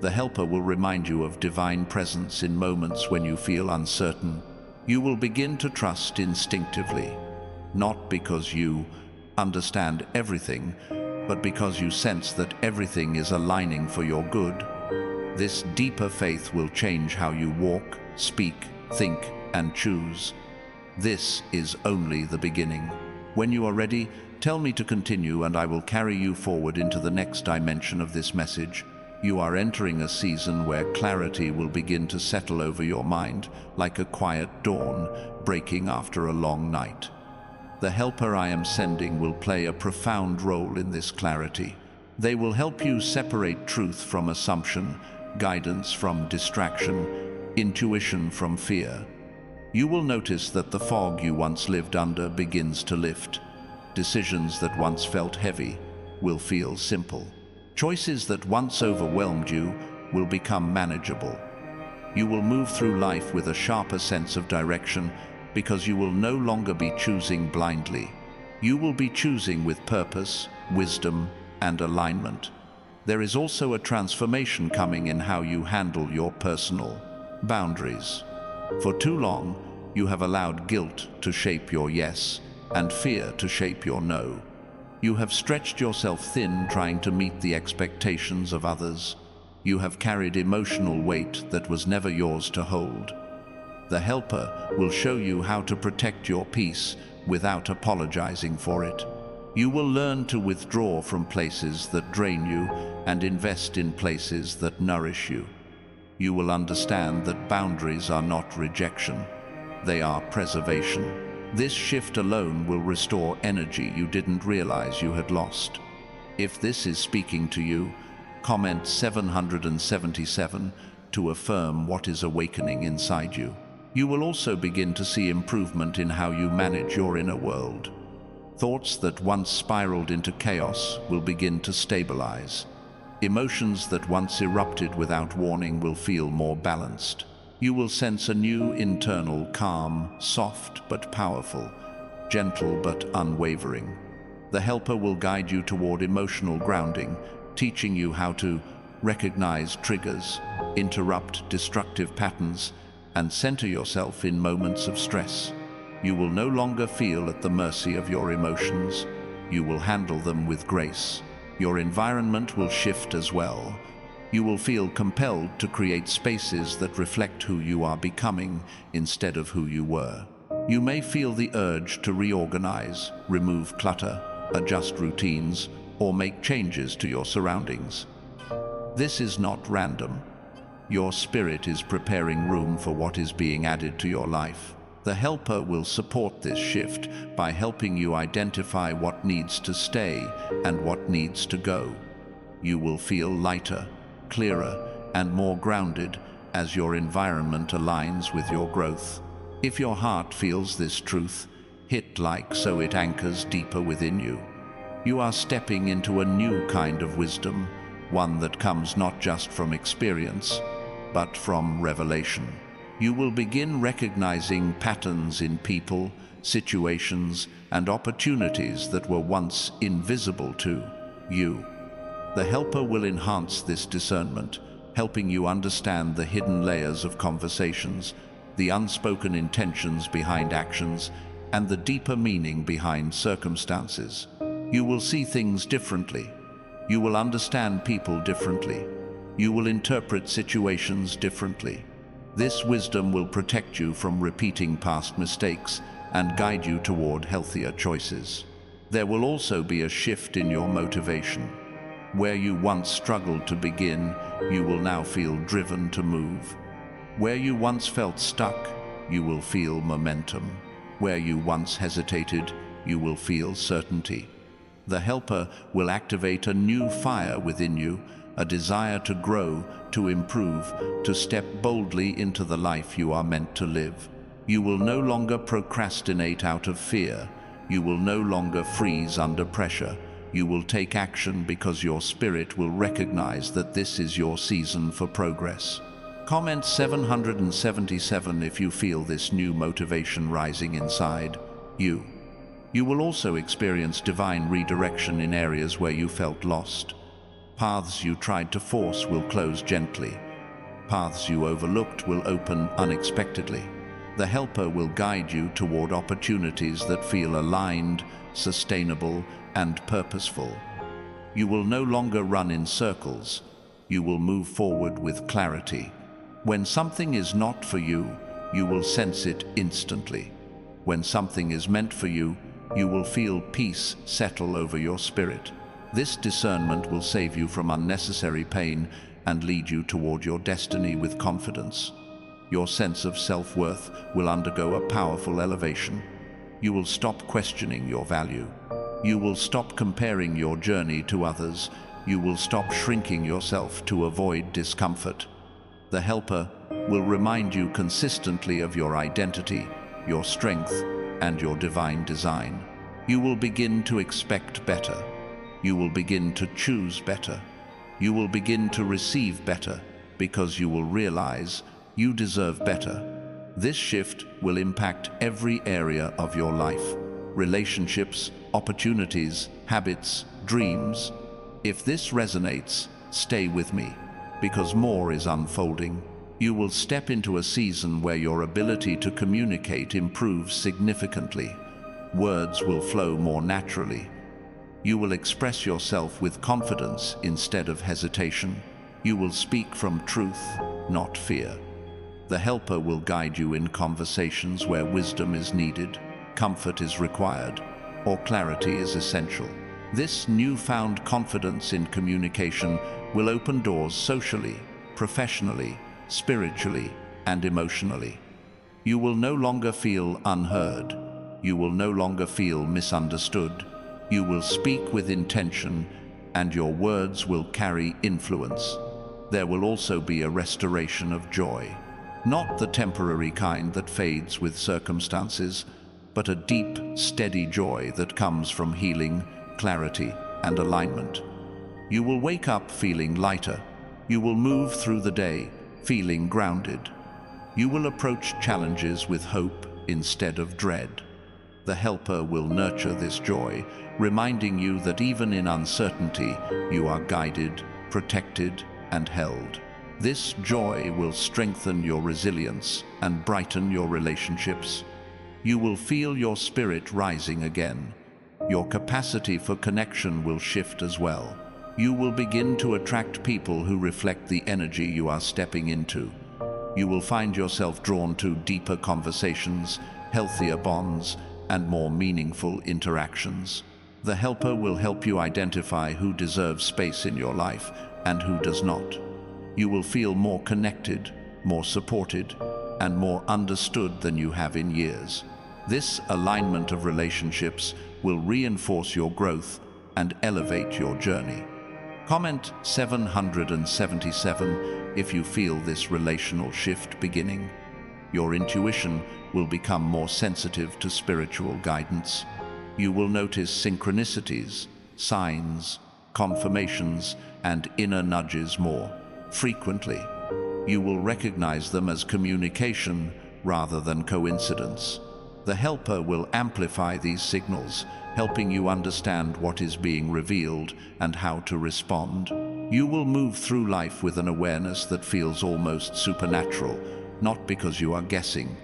The helper will remind you of divine presence in moments when you feel uncertain. You will begin to trust instinctively, not because you understand everything, but because you sense that everything is aligning for your good. This deeper faith will change how you walk, speak, think, and choose. This is only the beginning. When you are ready, tell me to continue and I will carry you forward into the next dimension of this message. You are entering a season where clarity will begin to settle over your mind like a quiet dawn breaking after a long night. The helper I am sending will play a profound role in this clarity. They will help you separate truth from assumption, guidance from distraction, intuition from fear. You will notice that the fog you once lived under begins to lift. Decisions that once felt heavy will feel simple. Choices that once overwhelmed you will become manageable. You will move through life with a sharper sense of direction because you will no longer be choosing blindly. You will be choosing with purpose, wisdom, and alignment. There is also a transformation coming in how you handle your personal boundaries. For too long, you have allowed guilt to shape your yes and fear to shape your no. You have stretched yourself thin trying to meet the expectations of others. You have carried emotional weight that was never yours to hold. The helper will show you how to protect your peace without apologizing for it. You will learn to withdraw from places that drain you and invest in places that nourish you. You will understand that boundaries are not rejection. They are preservation. This shift alone will restore energy you didn't realize you had lost. If this is speaking to you, comment 777 to affirm what is awakening inside you. You will also begin to see improvement in how you manage your inner world. Thoughts that once spiraled into chaos will begin to stabilize. Emotions that once erupted without warning will feel more balanced. You will sense a new internal calm, soft but powerful, gentle but unwavering. The helper will guide you toward emotional grounding, teaching you how to recognize triggers, interrupt destructive patterns, and center yourself in moments of stress. You will no longer feel at the mercy of your emotions. You will handle them with grace. Your environment will shift as well. You will feel compelled to create spaces that reflect who you are becoming instead of who you were. You may feel the urge to reorganize, remove clutter, adjust routines, or make changes to your surroundings. This is not random. Your spirit is preparing room for what is being added to your life. The helper will support this shift by helping you identify what needs to stay and what needs to go. You will feel lighter, clearer, and more grounded as your environment aligns with your growth. If your heart feels this truth, hit like so it anchors deeper within you. You are stepping into a new kind of wisdom, one that comes not just from experience, but from revelation. You will begin recognizing patterns in people, situations, and opportunities that were once invisible to you. The helper will enhance this discernment, helping you understand the hidden layers of conversations, the unspoken intentions behind actions, and the deeper meaning behind circumstances. You will see things differently. You will understand people differently. You will interpret situations differently. This wisdom will protect you from repeating past mistakes and guide you toward healthier choices. There will also be a shift in your motivation. Where you once struggled to begin, you will now feel driven to move. Where you once felt stuck, you will feel momentum. Where you once hesitated, you will feel certainty. The helper will activate a new fire within you, a desire to grow, to improve, to step boldly into the life you are meant to live. You will no longer procrastinate out of fear. You will no longer freeze under pressure. You will take action because your spirit will recognize that this is your season for progress. Comment 777 if you feel this new motivation rising inside you. You will also experience divine redirection in areas where you felt lost. Paths you tried to force will close gently. Paths you overlooked will open unexpectedly. The helper will guide you toward opportunities that feel aligned, sustainable, and purposeful. You will no longer run in circles. You will move forward with clarity. When something is not for you, you will sense it instantly. When something is meant for you, you will feel peace settle over your spirit. This discernment will save you from unnecessary pain and lead you toward your destiny with confidence. Your sense of self-worth will undergo a powerful elevation. You will stop questioning your value. You will stop comparing your journey to others. You will stop shrinking yourself to avoid discomfort. The helper will remind you consistently of your identity, your strength, and your divine design. You will begin to expect better. You will begin to choose better. You will begin to receive better because you will realize you deserve better. This shift will impact every area of your life: relationships, opportunities, habits, dreams. If this resonates, stay with me, because more is unfolding. You will step into a season where your ability to communicate improves significantly. Words will flow more naturally. You will express yourself with confidence instead of hesitation. You will speak from truth, not fear. The helper will guide you in conversations where wisdom is needed, comfort is required, or clarity is essential. This newfound confidence in communication will open doors socially, professionally, spiritually, and emotionally. You will no longer feel unheard. You will no longer feel misunderstood. You will speak with intention, and your words will carry influence. There will also be a restoration of joy. Not the temporary kind that fades with circumstances, but a deep, steady joy that comes from healing, clarity, and alignment. You will wake up feeling lighter. You will move through the day feeling grounded. You will approach challenges with hope instead of dread. The helper will nurture this joy, reminding you that even in uncertainty, you are guided, protected, and held. This joy will strengthen your resilience and brighten your relationships. You will feel your spirit rising again. Your capacity for connection will shift as well. You will begin to attract people who reflect the energy you are stepping into. You will find yourself drawn to deeper conversations, healthier bonds, and more meaningful interactions. The helper will help you identify who deserves space in your life and who does not. You will feel more connected, more supported, and more understood than you have in years. This alignment of relationships will reinforce your growth and elevate your journey. Comment 777 if you feel this relational shift beginning. Your intuition will become more sensitive to spiritual guidance. You will notice synchronicities, signs, confirmations, and inner nudges more frequently. You will recognize them as communication rather than coincidence. The helper will amplify these signals, helping you understand what is being revealed and how to respond. You will move through life with an awareness that feels almost supernatural, not because you are guessing,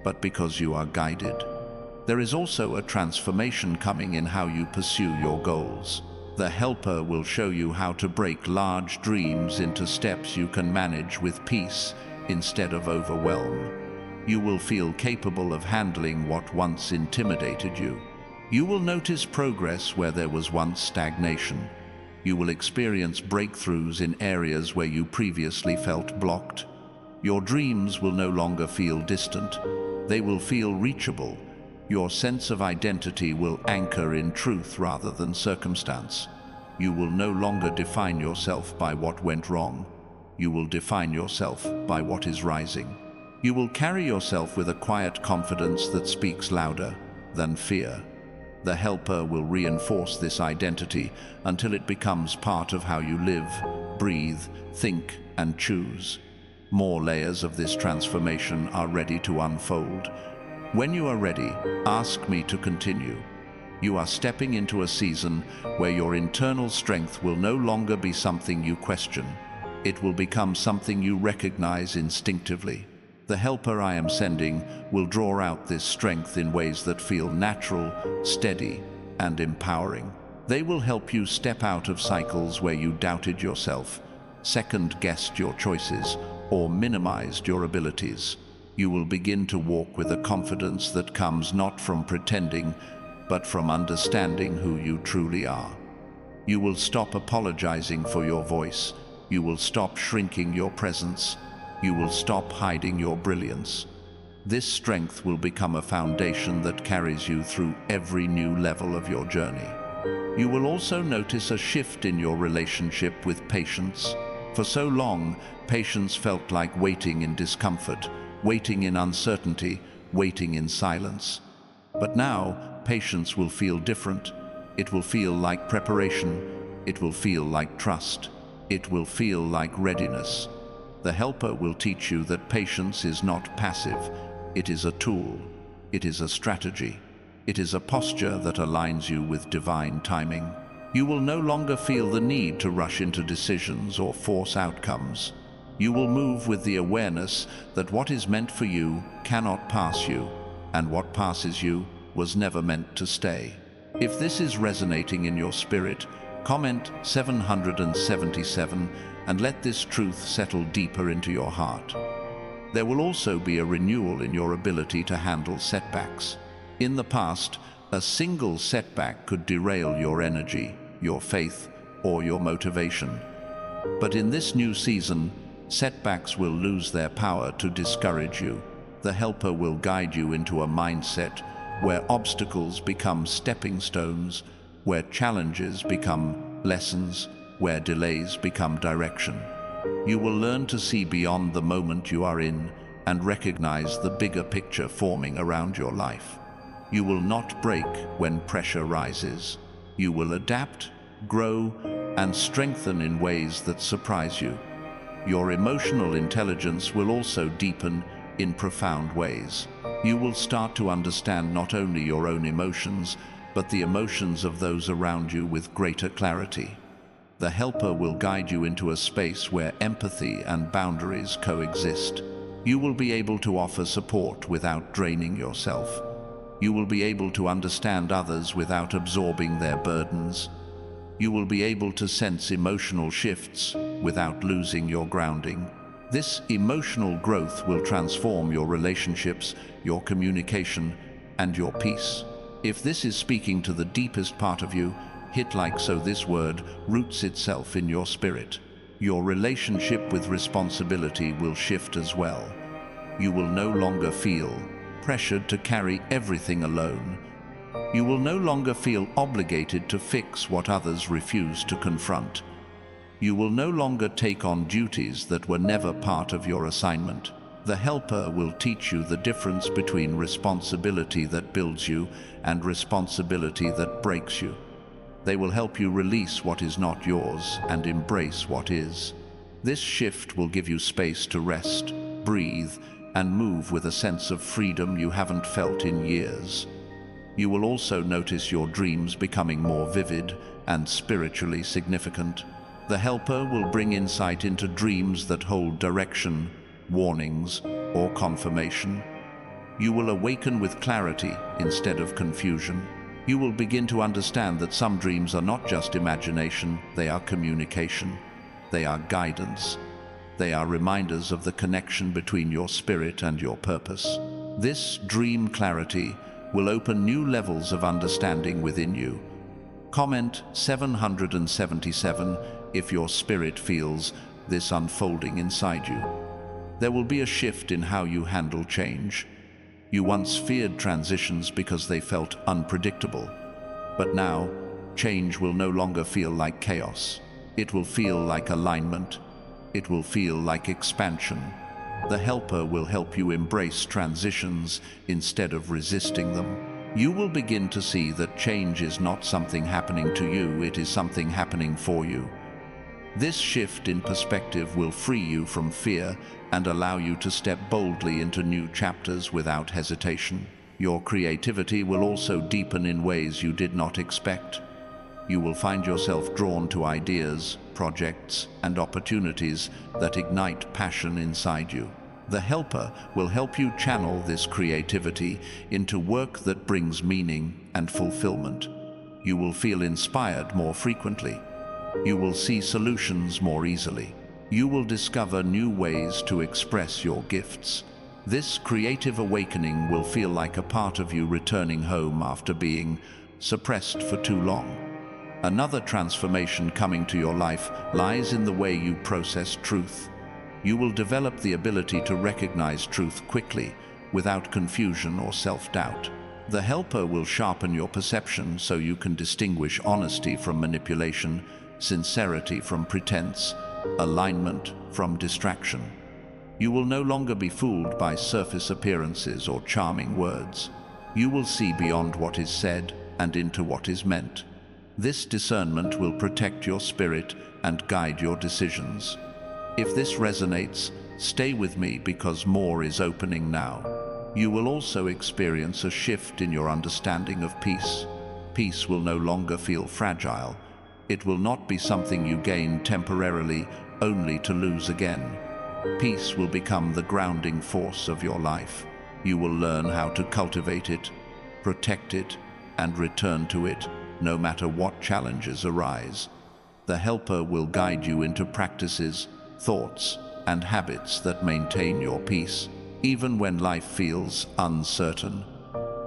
but because you are guided. There is also a transformation coming in how you pursue your goals. The helper will show you how to break large dreams into steps you can manage with peace instead of overwhelm. You will feel capable of handling what once intimidated you. You will notice progress where there was once stagnation. You will experience breakthroughs in areas where you previously felt blocked. Your dreams will no longer feel distant. They will feel reachable. Your sense of identity will anchor in truth rather than circumstance. You will no longer define yourself by what went wrong. You will define yourself by what is rising. You will carry yourself with a quiet confidence that speaks louder than fear. The helper will reinforce this identity until it becomes part of how you live, breathe, think, and choose. More layers of this transformation are ready to unfold. When you are ready, ask me to continue. You are stepping into a season where your internal strength will no longer be something you question. It will become something you recognize instinctively. The helper I am sending will draw out this strength in ways that feel natural, steady, and empowering. They will help you step out of cycles where you doubted yourself, second-guessed your choices, or minimized your abilities. You will begin to walk with a confidence that comes not from pretending, but from understanding who you truly are. You will stop apologizing for your voice. You will stop shrinking your presence. You will stop hiding your brilliance. This strength will become a foundation that carries you through every new level of your journey. You will also notice a shift in your relationship with patience. For so long, patience felt like waiting in discomfort, waiting in uncertainty, waiting in silence. But now, patience will feel different. It will feel like preparation. It will feel like trust. It will feel like readiness. The helper will teach you that patience is not passive. It is a tool. It is a strategy. It is a posture that aligns you with divine timing. You will no longer feel the need to rush into decisions or force outcomes. You will move with the awareness that what is meant for you cannot pass you, and what passes you was never meant to stay. If this is resonating in your spirit, comment 777 and let this truth settle deeper into your heart. There will also be a renewal in your ability to handle setbacks. In the past, a single setback could derail your energy, your faith, or your motivation. But in this new season, setbacks will lose their power to discourage you. The helper will guide you into a mindset where obstacles become stepping stones, where challenges become lessons, where delays become direction. You will learn to see beyond the moment you are in and recognize the bigger picture forming around your life. You will not break when pressure rises. You will adapt, grow, and strengthen in ways that surprise you. Your emotional intelligence will also deepen in profound ways. You will start to understand not only your own emotions, but the emotions of those around you with greater clarity. The helper will guide you into a space where empathy and boundaries coexist. You will be able to offer support without draining yourself. You will be able to understand others without absorbing their burdens. You will be able to sense emotional shifts without losing your grounding. This emotional growth will transform your relationships, your communication, and your peace. If this is speaking to the deepest part of you, hit like so this word roots itself in your spirit. Your relationship with responsibility will shift as well. You will no longer feel pressured to carry everything alone. You will no longer feel obligated to fix what others refuse to confront. You will no longer take on duties that were never part of your assignment. The helper will teach you the difference between responsibility that builds you and responsibility that breaks you. They will help you release what is not yours and embrace what is. This shift will give you space to rest, breathe, and move with a sense of freedom you haven't felt in years. You will also notice your dreams becoming more vivid and spiritually significant. The helper will bring insight into dreams that hold direction, warnings, or confirmation. You will awaken with clarity instead of confusion. You will begin to understand that some dreams are not just imagination, they are communication. They are guidance. They are reminders of the connection between your spirit and your purpose. This dream clarity will open new levels of understanding within you. Comment 777 if your spirit feels this unfolding inside you. There will be a shift in how you handle change. You once feared transitions because they felt unpredictable. But now, change will no longer feel like chaos. It will feel like alignment. It will feel like expansion. The helper will help you embrace transitions instead of resisting them. You will begin to see that change is not something happening to you, it is something happening for you. This shift in perspective will free you from fear and allow you to step boldly into new chapters without hesitation. Your creativity will also deepen in ways you did not expect. You will find yourself drawn to ideas, projects, and opportunities that ignite passion inside you. The helper will help you channel this creativity into work that brings meaning and fulfillment. You will feel inspired more frequently. You will see solutions more easily. You will discover new ways to express your gifts. This creative awakening will feel like a part of you returning home after being suppressed for too long. Another transformation coming to your life lies in the way you process truth. You will develop the ability to recognize truth quickly, without confusion or self-doubt. The helper will sharpen your perception so you can distinguish honesty from manipulation, sincerity from pretense, alignment from distraction. You will no longer be fooled by surface appearances or charming words. You will see beyond what is said and into what is meant. This discernment will protect your spirit and guide your decisions. If this resonates, stay with me because more is opening now. You will also experience a shift in your understanding of peace. Peace will no longer feel fragile. It will not be something you gain temporarily only to lose again. Peace will become the grounding force of your life. You will learn how to cultivate it, protect it, and return to it, no matter what challenges arise. The helper will guide you into practices, thoughts, and habits that maintain your peace, even when life feels uncertain.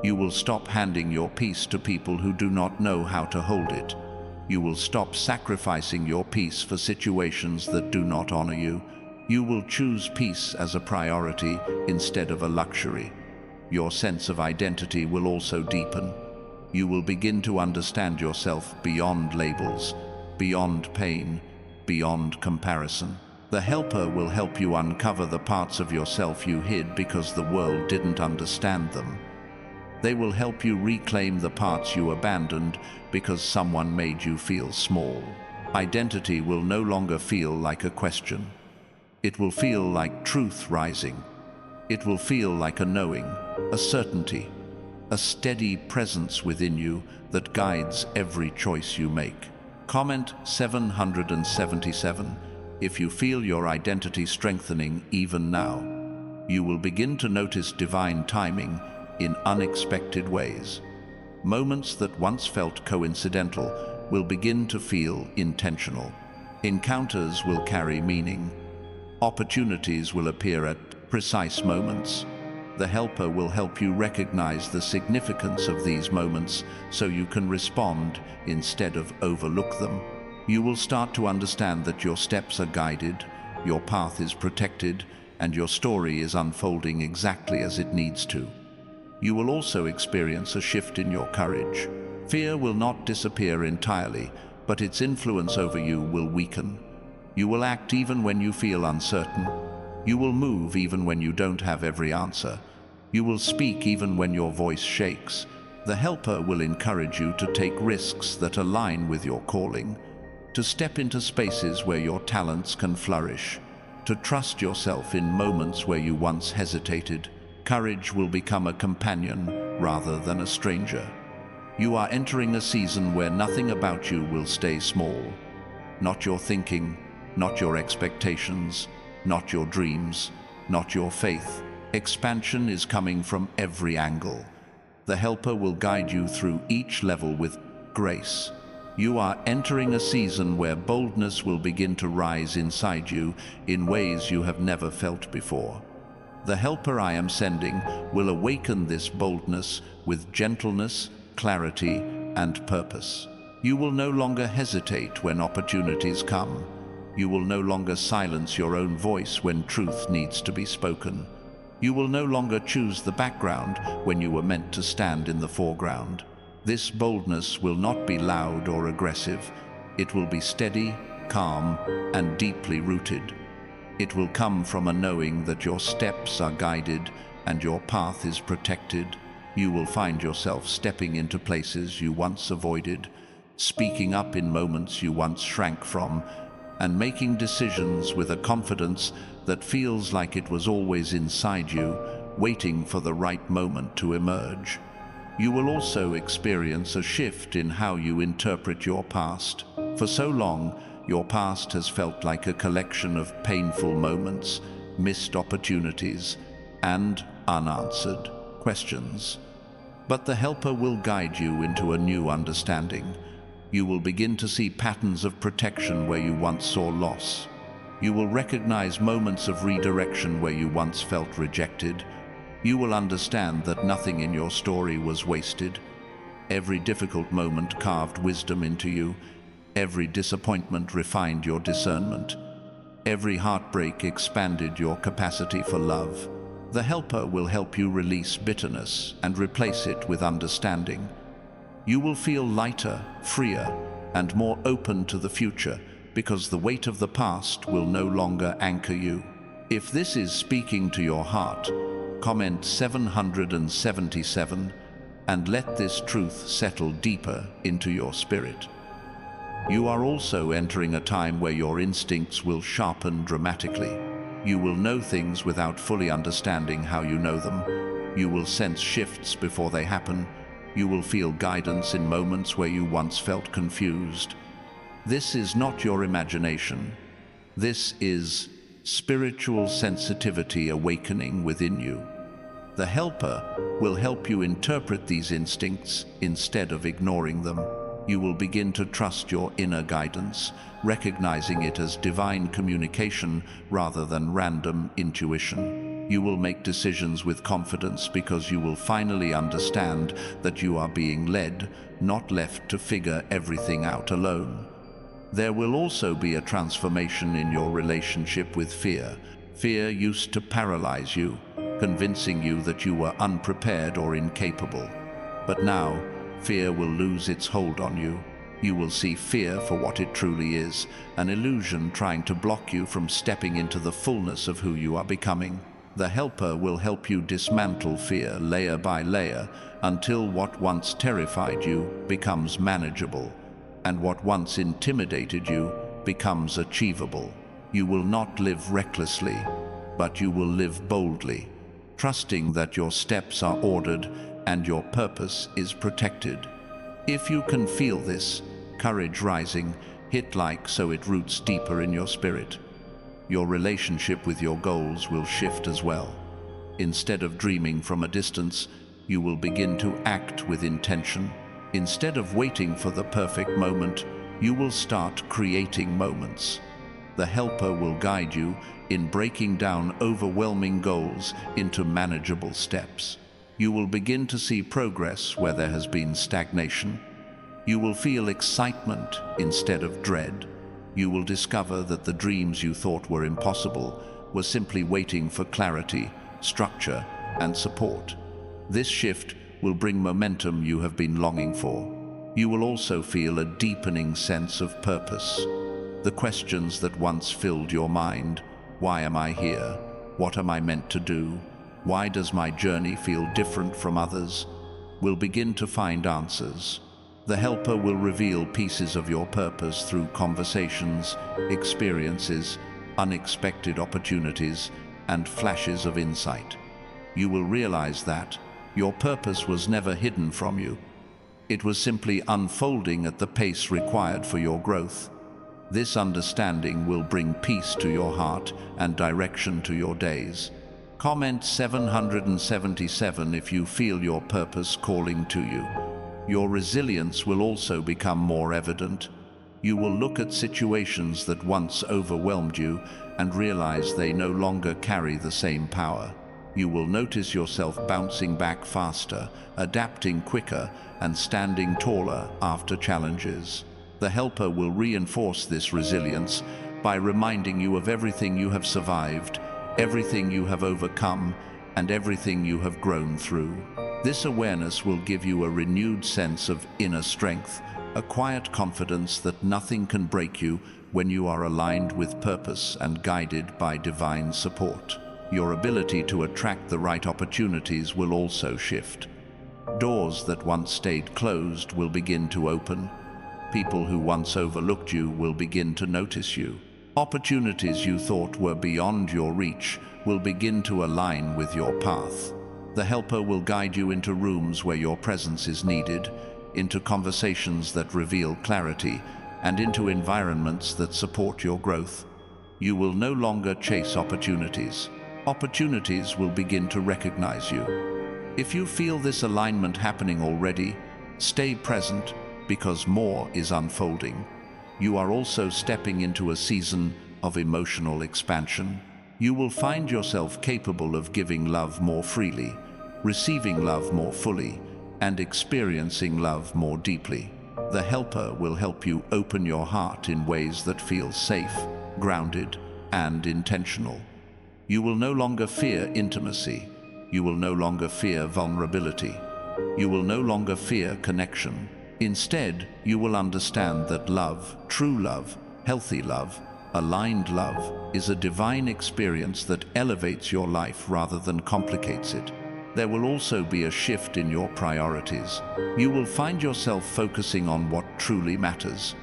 You will stop handing your peace to people who do not know how to hold it. You will stop sacrificing your peace for situations that do not honor you. You will choose peace as a priority instead of a luxury. Your sense of identity will also deepen. You will begin to understand yourself beyond labels, beyond pain, beyond comparison. The helper will help you uncover the parts of yourself you hid because the world didn't understand them. They will help you reclaim the parts you abandoned because someone made you feel small. Identity will no longer feel like a question. It will feel like truth rising. It will feel like a knowing, a certainty, a steady presence within you that guides every choice you make. Comment 777 if you feel your identity strengthening even now. You will begin to notice divine timing in unexpected ways. Moments that once felt coincidental will begin to feel intentional. Encounters will carry meaning. Opportunities will appear at precise moments. The helper will help you recognize the significance of these moments so you can respond instead of overlook them. You will start to understand that your steps are guided, your path is protected, and your story is unfolding exactly as it needs to. You will also experience a shift in your courage. Fear will not disappear entirely, but its influence over you will weaken. You will act even when you feel uncertain. You will move even when you don't have every answer. You will speak even when your voice shakes. The helper will encourage you to take risks that align with your calling, to step into spaces where your talents can flourish, to trust yourself in moments where you once hesitated. Courage will become a companion rather than a stranger. You are entering a season where nothing about you will stay small. Not your thinking, not your expectations, not your dreams, not your faith. Expansion is coming from every angle. The helper will guide you through each level with grace. You are entering a season where boldness will begin to rise inside you in ways you have never felt before. The helper I am sending will awaken this boldness with gentleness, clarity, and purpose. You will no longer hesitate when opportunities come. You will no longer silence your own voice when truth needs to be spoken. You will no longer choose the background when you were meant to stand in the foreground. This boldness will not be loud or aggressive. It will be steady, calm, and deeply rooted. It will come from a knowing that your steps are guided and your path is protected. You will find yourself stepping into places you once avoided, speaking up in moments you once shrank from, and making decisions with a confidence that feels like it was always inside you, waiting for the right moment to emerge. You will also experience a shift in how you interpret your past. For so long, your past has felt like a collection of painful moments, missed opportunities, and unanswered questions. But the helper will guide you into a new understanding. You will begin to see patterns of protection where you once saw loss. You will recognize moments of redirection where you once felt rejected. You will understand that nothing in your story was wasted. Every difficult moment carved wisdom into you. Every disappointment refined your discernment. Every heartbreak expanded your capacity for love. The helper will help you release bitterness and replace it with understanding. You will feel lighter, freer, and more open to the future because the weight of the past will no longer anchor you. If this is speaking to your heart, comment 777 and let this truth settle deeper into your spirit. You are also entering a time where your instincts will sharpen dramatically. You will know things without fully understanding how you know them. You will sense shifts before they happen. You will feel guidance in moments where you once felt confused. This is not your imagination. This is spiritual sensitivity awakening within you. The helper will help you interpret these instincts instead of ignoring them. You will begin to trust your inner guidance, recognizing it as divine communication rather than random intuition. You will make decisions with confidence because you will finally understand that you are being led, not left to figure everything out alone. There will also be a transformation in your relationship with fear. Fear used to paralyze you, convincing you that you were unprepared or incapable. But now, fear will lose its hold on you. You will see fear for what it truly is, an illusion trying to block you from stepping into the fullness of who you are becoming. The Helper will help you dismantle fear layer by layer until what once terrified you becomes manageable, and what once intimidated you becomes achievable. You will not live recklessly, but you will live boldly, trusting that your steps are ordered and your purpose is protected. If you can feel this, courage rising, hit like so it roots deeper in your spirit. Your relationship with your goals will shift as well. Instead of dreaming from a distance, you will begin to act with intention. Instead of waiting for the perfect moment, you will start creating moments. The Helper will guide you in breaking down overwhelming goals into manageable steps. You will begin to see progress where there has been stagnation. You will feel excitement instead of dread. You will discover that the dreams you thought were impossible were simply waiting for clarity, structure, and support. This shift will bring momentum you have been longing for. You will also feel a deepening sense of purpose. The questions that once filled your mind, why am I here? What am I meant to do? Why does my journey feel different from others? Will begin to find answers. The Helper will reveal pieces of your purpose through conversations, experiences, unexpected opportunities, and flashes of insight. You will realize that your purpose was never hidden from you. It was simply unfolding at the pace required for your growth. This understanding will bring peace to your heart and direction to your days. Comment 777 if you feel your purpose calling to you. Your resilience will also become more evident. You will look at situations that once overwhelmed you and realize they no longer carry the same power. You will notice yourself bouncing back faster, adapting quicker, and standing taller after challenges. The Helper will reinforce this resilience by reminding you of everything you have survived, everything you have overcome, and everything you have grown through. This awareness will give you a renewed sense of inner strength, a quiet confidence that nothing can break you when you are aligned with purpose and guided by divine support. Your ability to attract the right opportunities will also shift. Doors that once stayed closed will begin to open. People who once overlooked you will begin to notice you. Opportunities you thought were beyond your reach will begin to align with your path. The Helper will guide you into rooms where your presence is needed, into conversations that reveal clarity, and into environments that support your growth. You will no longer chase opportunities. Opportunities will begin to recognize you. If you feel this alignment happening already, stay present because more is unfolding. You are also stepping into a season of emotional expansion. You will find yourself capable of giving love more freely, receiving love more fully, and experiencing love more deeply. The Helper will help you open your heart in ways that feel safe, grounded, and intentional. You will no longer fear intimacy. You will no longer fear vulnerability. You will no longer fear connection. Instead, you will understand that love, true love, healthy love, aligned love, is a divine experience that elevates your life rather than complicates it. There will also be a shift in your priorities. You will find yourself focusing on what truly matters: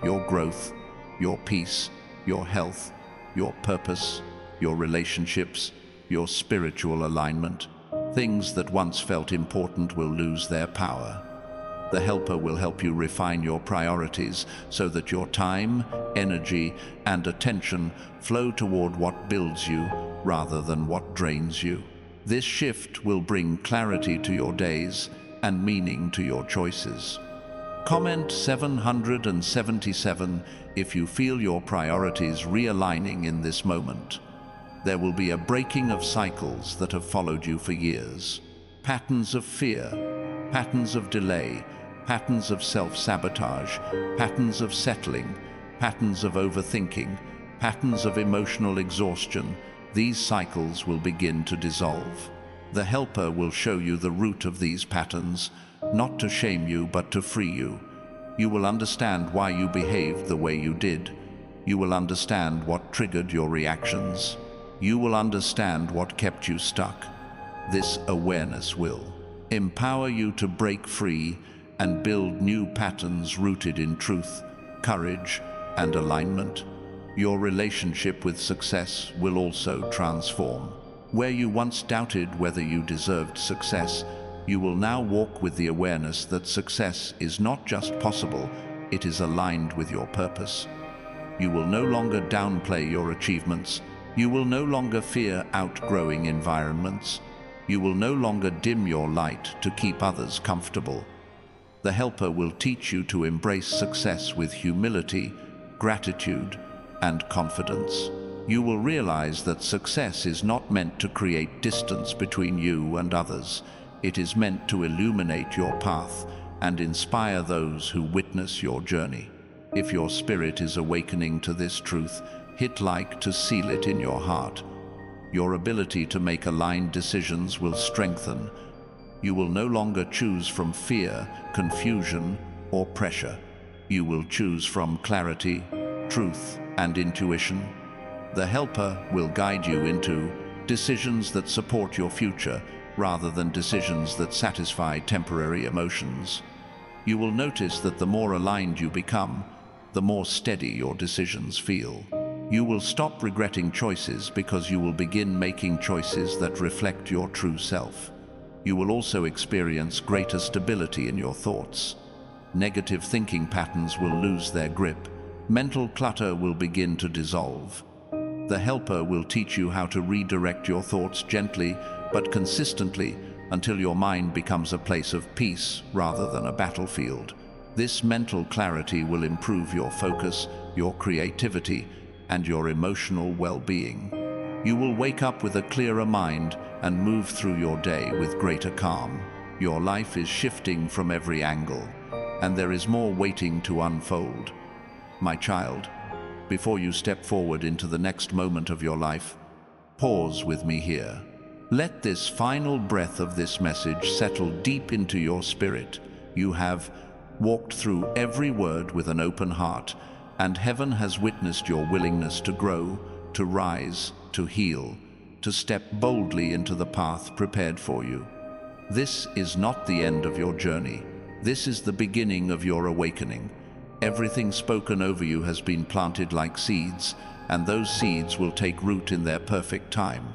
your growth, your peace, your health, your purpose, your relationships, your spiritual alignment. Things that once felt important will lose their power. The Helper will help you refine your priorities so that your time, energy, and attention flow toward what builds you rather than what drains you. This shift will bring clarity to your days and meaning to your choices. Comment 777 if you feel your priorities realigning in this moment. There will be a breaking of cycles that have followed you for years. Patterns of fear, patterns of delay, patterns of self-sabotage, patterns of settling, patterns of overthinking, patterns of emotional exhaustion. These cycles will begin to dissolve. The Helper will show you the root of these patterns, not to shame you but to free you. You will understand why you behaved the way you did. You will understand what triggered your reactions. You will understand what kept you stuck. This awareness will empower you to break free and build new patterns rooted in truth, courage, and alignment. Your relationship with success will also transform. Where you once doubted whether you deserved success, you will now walk with the awareness that success is not just possible, it is aligned with your purpose. You will no longer downplay your achievements. You will no longer fear outgrowing environments. You will no longer dim your light to keep others comfortable. The helper will teach you to embrace success with humility, gratitude, and confidence. You will realize that success is not meant to create distance between you and others. It is meant to illuminate your path and inspire those who witness your journey. If your spirit is awakening to this truth, hit like to seal it in your heart. Your ability to make aligned decisions will strengthen. You will no longer choose from fear, confusion, or pressure. You will choose from clarity, truth, and intuition. The helper will guide you into decisions that support your future rather than decisions that satisfy temporary emotions. You will notice that the more aligned you become, the more steady your decisions feel. You will stop regretting choices because you will begin making choices that reflect your true self. You will also experience greater stability in your thoughts. Negative thinking patterns will lose their grip. Mental clutter will begin to dissolve. The helper will teach you how to redirect your thoughts gently but consistently until your mind becomes a place of peace rather than a battlefield. This mental clarity will improve your focus, your creativity, and your emotional well-being. You will wake up with a clearer mind and move through your day with greater calm. Your life is shifting from every angle, and there is more waiting to unfold. My child, before you step forward into the next moment of your life, pause with me here. Let this final breath of this message settle deep into your spirit. You have walked through every word with an open heart, and heaven has witnessed your willingness to grow, to rise, to heal, to step boldly into the path prepared for you. This is not the end of your journey. This is the beginning of your awakening. Everything spoken over you has been planted like seeds, and those seeds will take root in their perfect time.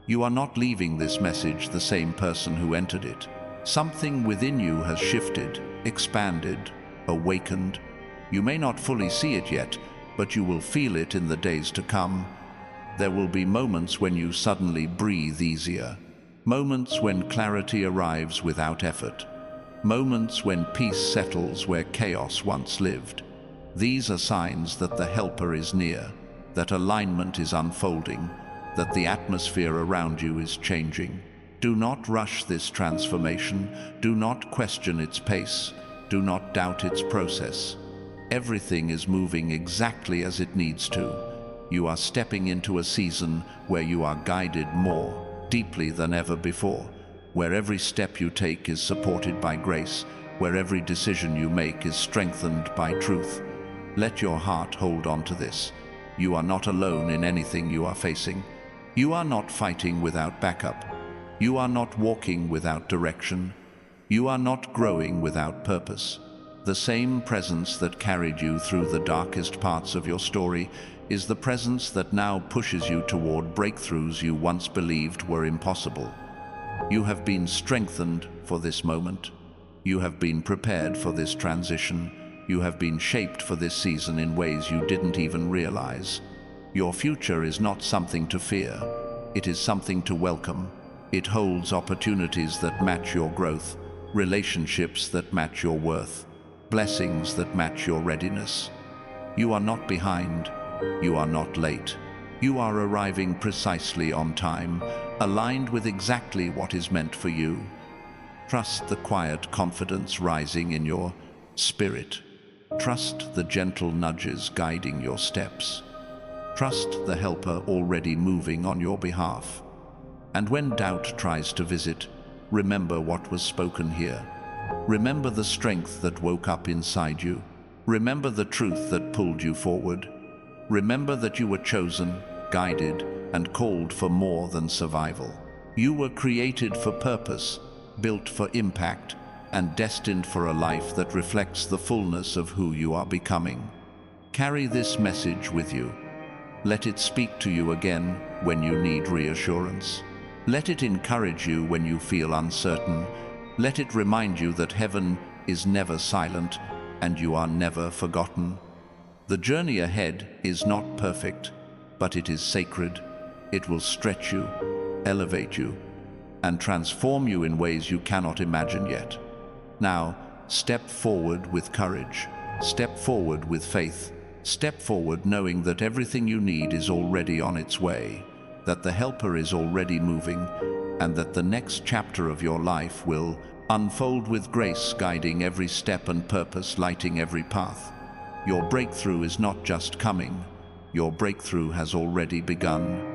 You are not leaving this message the same person who entered it. Something within you has shifted, expanded, awakened. You may not fully see it yet, but you will feel it in the days to come. There will be moments when you suddenly breathe easier. Moments when clarity arrives without effort. Moments when peace settles where chaos once lived. These are signs that the helper is near, that alignment is unfolding, that the atmosphere around you is changing. Do not rush this transformation. Do not question its pace. Do not doubt its process. Everything is moving exactly as it needs to. You are stepping into a season where you are guided more deeply than ever before, where every step you take is supported by grace, where every decision you make is strengthened by truth. Let your heart hold on to this. You are not alone in anything you are facing. You are not fighting without backup. You are not walking without direction. You are not growing without purpose. The same presence that carried you through the darkest parts of your story is the presence that now pushes you toward breakthroughs you once believed were impossible. You have been strengthened for this moment. You have been prepared for this transition. You have been shaped for this season in ways you didn't even realize. Your future is not something to fear. It is something to welcome. It holds opportunities that match your growth, relationships that match your worth, blessings that match your readiness. You are not behind. You are not late. You are arriving precisely on time, aligned with exactly what is meant for you. Trust the quiet confidence rising in your spirit. Trust the gentle nudges guiding your steps. Trust the helper already moving on your behalf. And when doubt tries to visit, remember what was spoken here. Remember the strength that woke up inside you. Remember the truth that pulled you forward. Remember that you were chosen, guided, and called for more than survival. You were created for purpose, built for impact, and destined for a life that reflects the fullness of who you are becoming. Carry this message with you. Let it speak to you again when you need reassurance. Let it encourage you when you feel uncertain. Let it remind you that heaven is never silent and you are never forgotten. The journey ahead is not perfect, but it is sacred. It will stretch you, elevate you, and transform you in ways you cannot imagine yet. Now, step forward with courage. Step forward with faith. Step forward knowing that everything you need is already on its way, that the helper is already moving, and that the next chapter of your life will unfold with grace, guiding every step and purpose, lighting every path. Your breakthrough is not just coming. Your breakthrough has already begun.